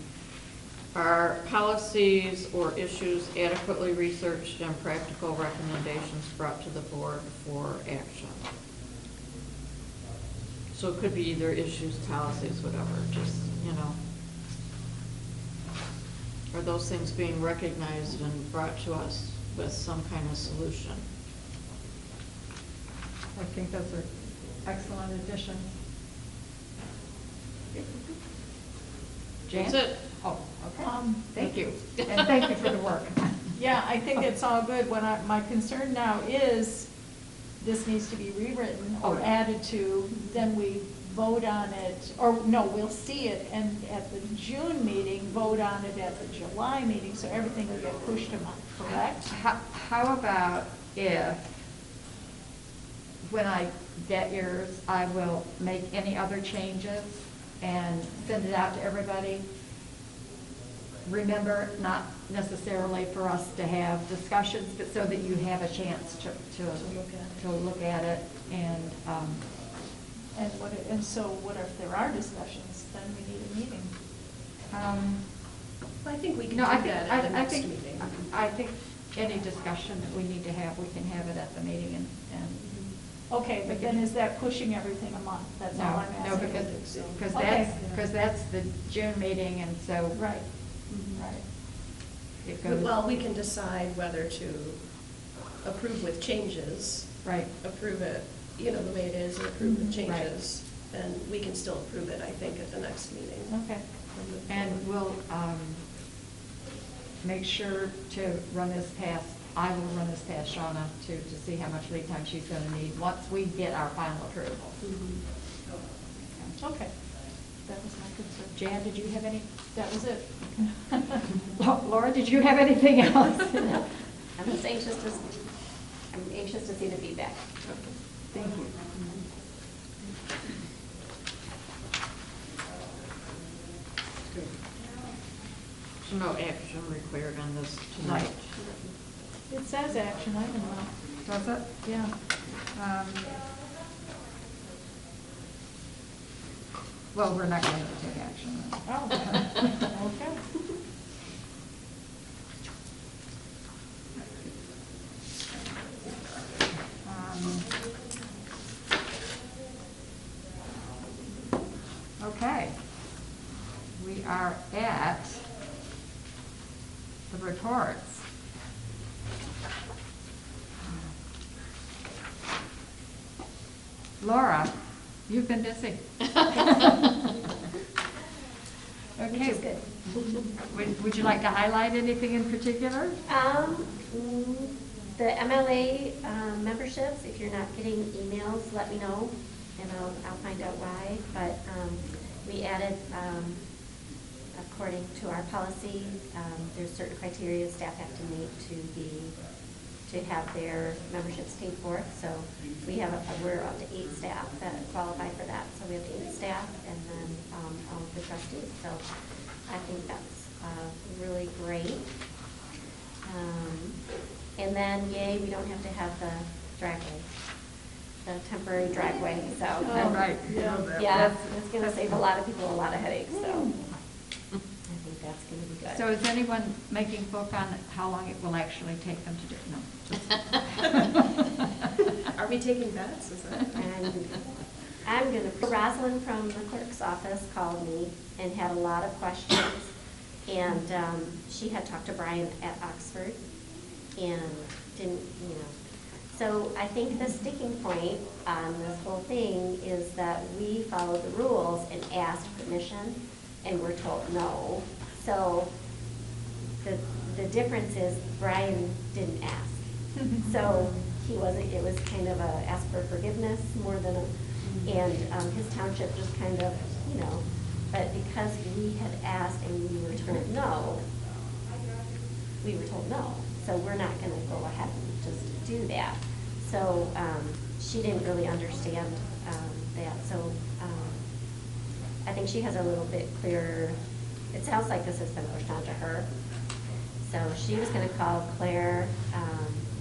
Are policies or issues adequately researched and practical recommendations brought to the board for action? So So it could be either issues, policies, whatever, just, you know. Are those things being recognized and brought to us with some kind of solution? I think those are excellent additions. Jan? That's it. Oh, okay. Thank you. And thank you for the work. Yeah, I think it's all good. My concern now is this needs to be rewritten or Oh. added to, then we vote on it, or no, we'll see it and at the June meeting, vote on it at the July meeting, so everything will get pushed a month, correct? How about if, when I get yours, I will make any other changes and send it out to everybody? Remember, not necessarily for us to have discussions, but so that you have a chance to look at it and, And so what if there are discussions, then we need a meeting? I think we can do no, I that think, at the I next think, meeting. I think any discussion that we need to have, we can have it at the meeting and. Okay, but then is that pushing everything a month? That's all I'm No, asking. because Okay. that's the June meeting, and so. Right, right. It goes. Well, we can decide whether to approve with changes. Right. Approve it, you know, the way it is, and approve with changes. And we can still approve it, I think, at the next meeting. Okay. And we'll make sure to run this past, I will run this past Shauna to see how much lead time she's gonna need once we get our final approval. Okay, that was my concern. Jan, did you have any? That was it. Laura, did you have anything else? No. I'm just anxious to see the feedback. Thank you. So no action required on this tonight. It says action, I don't know. Does it? Yeah. Well, we're not going to take action. Oh, okay. Okay. We are at the reports. Laura, you've been busy. Which Okay. is good. Would you like to highlight anything in particular? The MLA memberships, if you're not getting emails, let me know, and I'll find out why. But we added, according to our policy, there's certain criteria staff have to meet to have their memberships paid for. So we're up to 8 staff that qualify for that. So we have 8 staff, and then all of the trustees. So I think that's really great. And then, yay, we don't have to have the driveway, the temporary driveway, so. Oh, right. Yeah, it's gonna save a lot of people a lot of headaches, so I think that's gonna be good. So is anyone making book on how long it will actually take them to do? No. Are we taking bets? Is that? And I'm gonna, Rosalind from the clerk's office called me and had a lot of questions. And she had talked to Brian at Oxford and didn't, So I think the sticking point on this whole thing is that we followed the rules and asked permission and were told no. So the difference is Brian didn't ask. So it was kind of a ask for forgiveness more than and his township just kind of, but because we had asked and we were told no, so we're not gonna go ahead and just do that. So, she didn't really understand, that, so, I think she has a little bit clearer, it sounds like this has been pushed on to her. So she was gonna call Claire,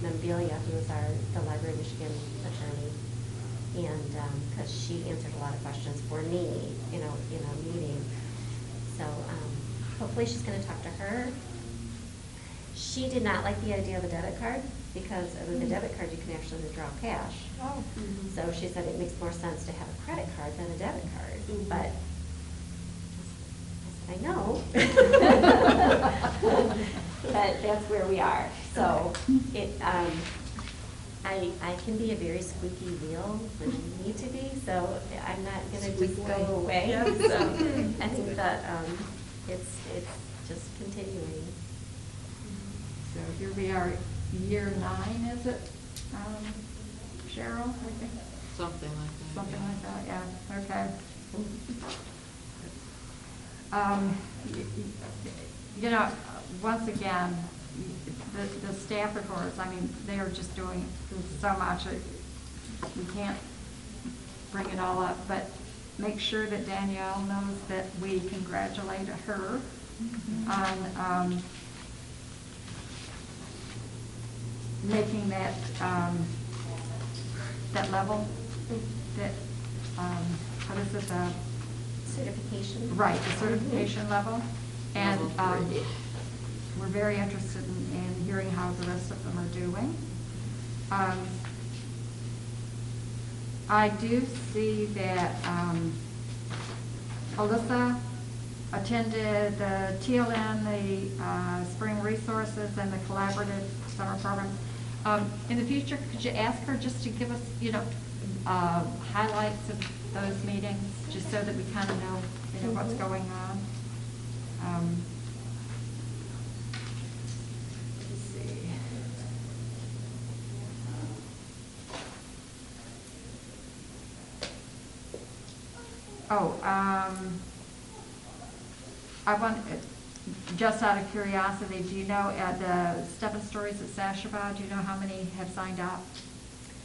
Membelia, who is the Library of Michigan attorney, and, cause she answered a lot of questions for me, in a meeting. So, hopefully she's gonna talk to her. She did not like the idea of a debit card, because with a debit card, you can actually withdraw cash. Oh, So she said it makes more sense to have a credit card than a debit card, but I know. But that's where we are. So it, I can be a very squeaky wheel when I need to be, so I'm not gonna just go away. Yeah. So I think that, it's just continuing. So here we are, year 9, is it, Cheryl? I think? Something like that. Something like that, yeah, okay. You know, once again, the staff reports, I mean, they are just doing so much. We can't bring it all up, but make sure that Danielle knows that we congratulate her on making that, that level, that, what is it, the Certification. right, the certification level. And Level 3. we're very interested in hearing how the rest of them are doing. I do see that Alyssa attended the TLN, the Spring Resources, and the Collaborative Summer Program. In the future, could you ask her just to give us, you know, highlights of those meetings, just so that we kind of know, you know, what's going on? Let's see. Oh, I want, just out of curiosity, do you know, the Step and Stories at Sashaba, do you know how many have signed up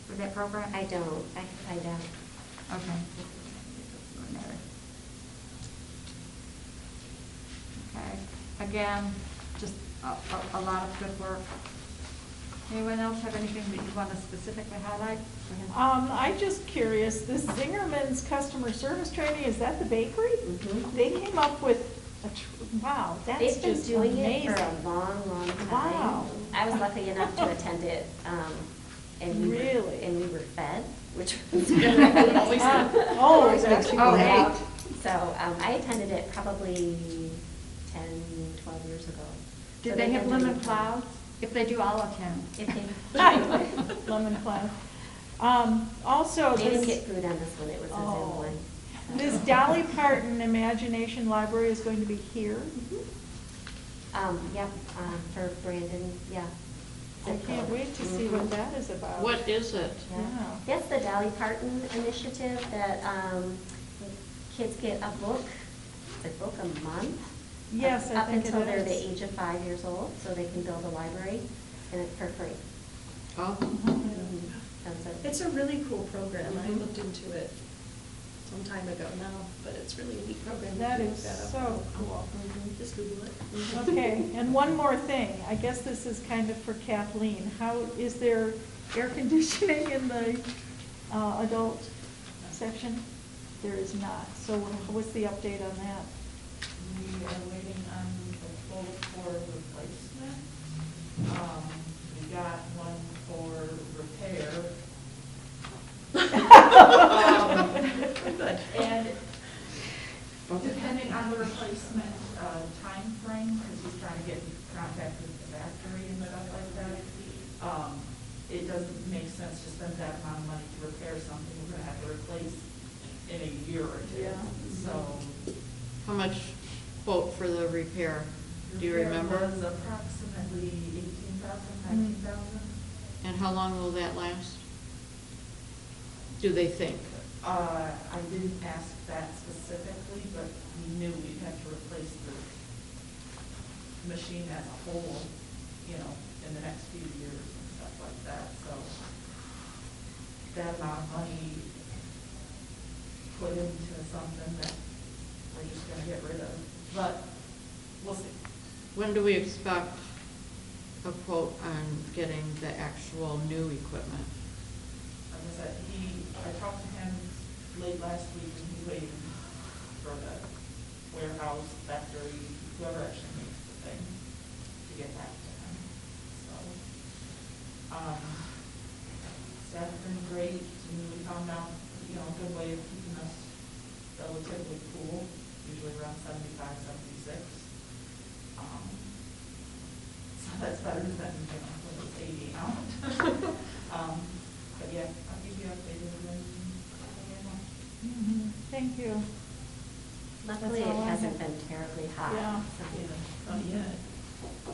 for that program? I don't, I can find out. Okay. Okay, again, just a lot of good work. Anyone else have anything that you want to specifically highlight? Go ahead. I'm just curious, this Zingerman's customer service training, is that the bakery? Mhm. They came up with wow, that's They've been just doing amazing. it for a long, long time. Wow. I was lucky enough to attend it, and we Really? were fed, which was great. Always good. Always makes good. people Oh, Yeah. hey. So, I attended it probably 10, 12 years ago. Did So they they've have been doing lemon it. clouds? If they do, I'll attend. If they, Lemon cloud. Also, they didn't this, get food on this one, it was a Zoom Oh. one. So. this Dolly Parton Imagination Library is going to be here. Yep, for Brandon, yeah. I can't wait to see what that is about. What is it? Yeah. Yeah. That's the Dolly Parton initiative that kids get a book, it's a book a month. Yes, I think it Up until they're the is. age of 5 years old, so they can build a library, and it's for free. Oh, It's a really cool program. I looked into it some time ago now, but it's really a neat program. That You can is look up. so cool. Just Google it. Okay, and one more thing, I guess this is kind of for Kathleen. How, is there air conditioning in the adult section? There is not, so what's the update on that? We are waiting on the quote for replacement. We got one for repair. And depending on the replacement timeframe, because he's trying to get in contact with the factory and stuff like that, it doesn't make sense to spend that amount of money to repair something we're gonna have to replace in a year or two. Yeah. So. how much quote for the repair? Do you remember? Repair was approximately 18,000, 19,000. And how long will that last? Do they think? I didn't ask that specifically, but we knew we'd have to replace the machine as a whole, you know, in the next few years and stuff like that, so that amount of money put into something that we're just gonna get rid of, but we'll see. When do we expect a quote on getting the actual new equipment? Like I said, I talked to him late last week, and he's waiting for the warehouse, factory, whoever actually makes the thing, to get back to him. staff have been great, and we found out, a good way of keeping us relatively cool, usually around 75, 76. So that's better than, when it's 80 out. But yeah, I'll keep you updated when Thank you. Luckily, it all I hasn't have. been terribly hot. Yeah. so, Not yet.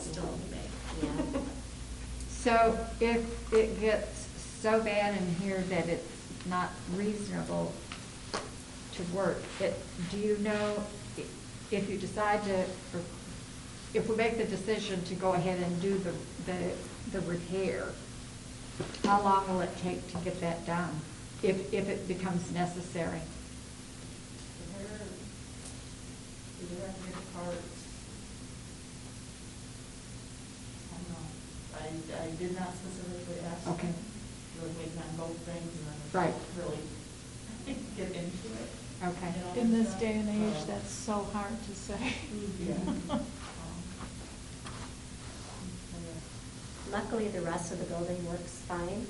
Still in May. Yeah. So if it gets so bad in here that it's not reasonable to work, do you know if you decide to, or if we make the decision to go ahead and do the repair, how long will it take to get that done, if it becomes necessary? we do have to get parts. I don't know. I did not specifically ask. Okay. Really waiting on both things and then Right. really get into it. Okay. In this day and age, that's so hard to say. Yeah. Luckily, the rest of the building works fine.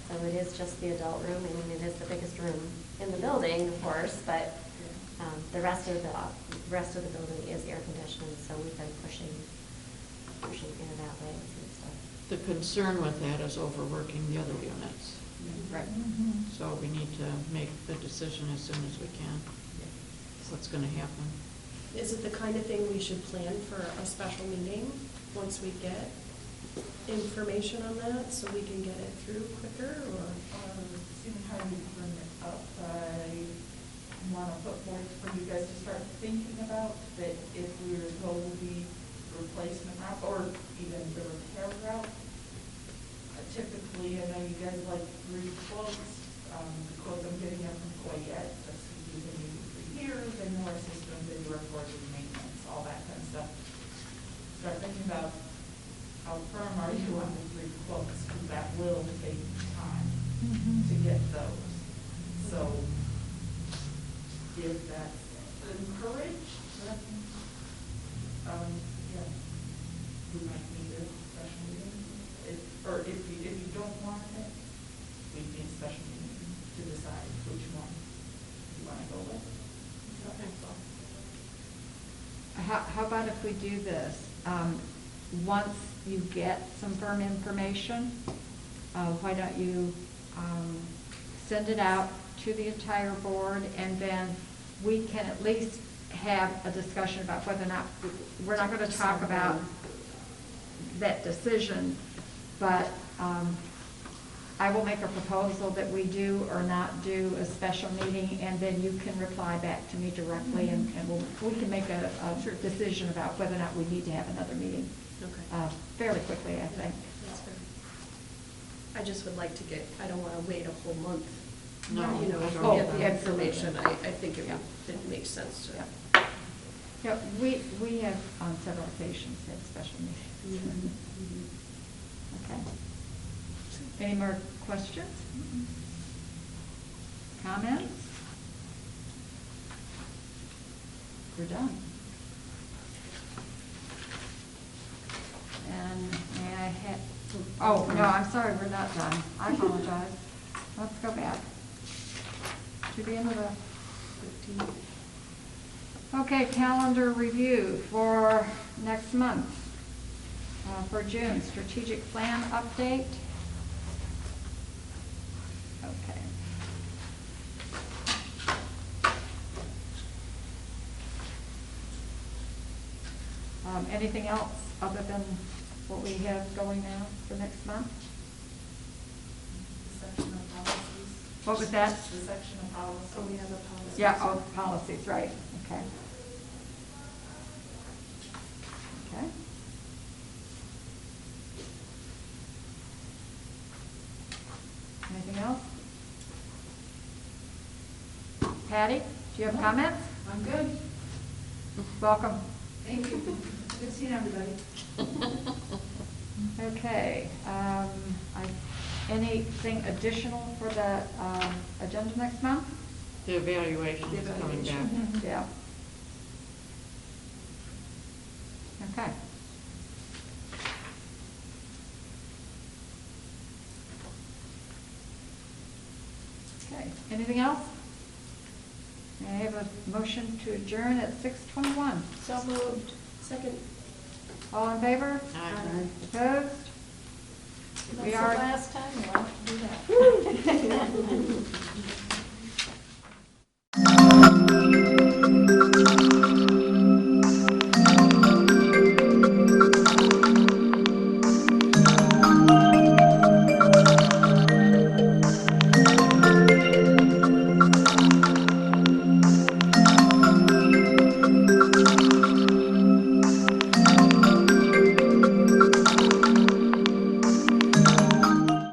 So it is just the adult room. I mean, it is the biggest room in the building, of course, but the rest of the building is air conditioned, so we've been pushing air that way and stuff. The concern with that is overworking the other units. Right. So we need to make the decision as soon as we can. What's going to happen? Is it the kind of thing we should plan for a special meeting once we get information on that, so we can get it through quicker, or? Seeing how you bring it up, I want to put forth for you guys to start thinking about that if we were to go the replacement route or even the repair route. Typically, I know you guys like 3 quotes. The quotes I'm getting are from Coyette, that's who's been using for years. They know our system, they do our quarterly maintenance, all that kind of stuff. Start thinking about how firm are you on the 3 quotes, because that will take time to get those. So if that's encouraged, then, yeah, we might need a special meeting. Or if you don't want it, we need a special meeting to decide which one you want to go with. Okay, so. How about if we do this? Once you get some firm information, why don't you send it out to the entire board, and then we can at least have a discussion about whether or not, we're not going to talk about that decision, but I will make a proposal that we do or not do a special meeting, and then you can reply back to me directly, and we can make a decision about whether or not we need to have another meeting fairly quickly, I think. That's fair. I just would like to get, I don't want to wait a whole month, No, you know, I to don't get the either. information. I think it makes sense to. Yeah. Yeah, we have on several occasions had special meetings. Okay. Any more questions? Comments? We're done. And may I have, oh, no, I'm sorry, we're not done. I apologize. Let's go back to the end of the 15. Okay, calendar review for next month. For June, strategic plan update. Okay. Anything else other than what we have going now for next month? The section of policies. What was that? The section of policies. Oh, we have a policy. Yeah, oh, policies, right, okay. Okay. Anything else? Patty, do you have comments? I'm good. Welcome. Thank you. Good seeing everybody. Okay, anything additional for the agenda next month? The evaluation is coming back. Yeah. Okay. Okay, anything else? May I have a motion to adjourn at 6:21? So moved. Second. All in favor? Aye. Opposed? That's We the are- last time we'll have to do that.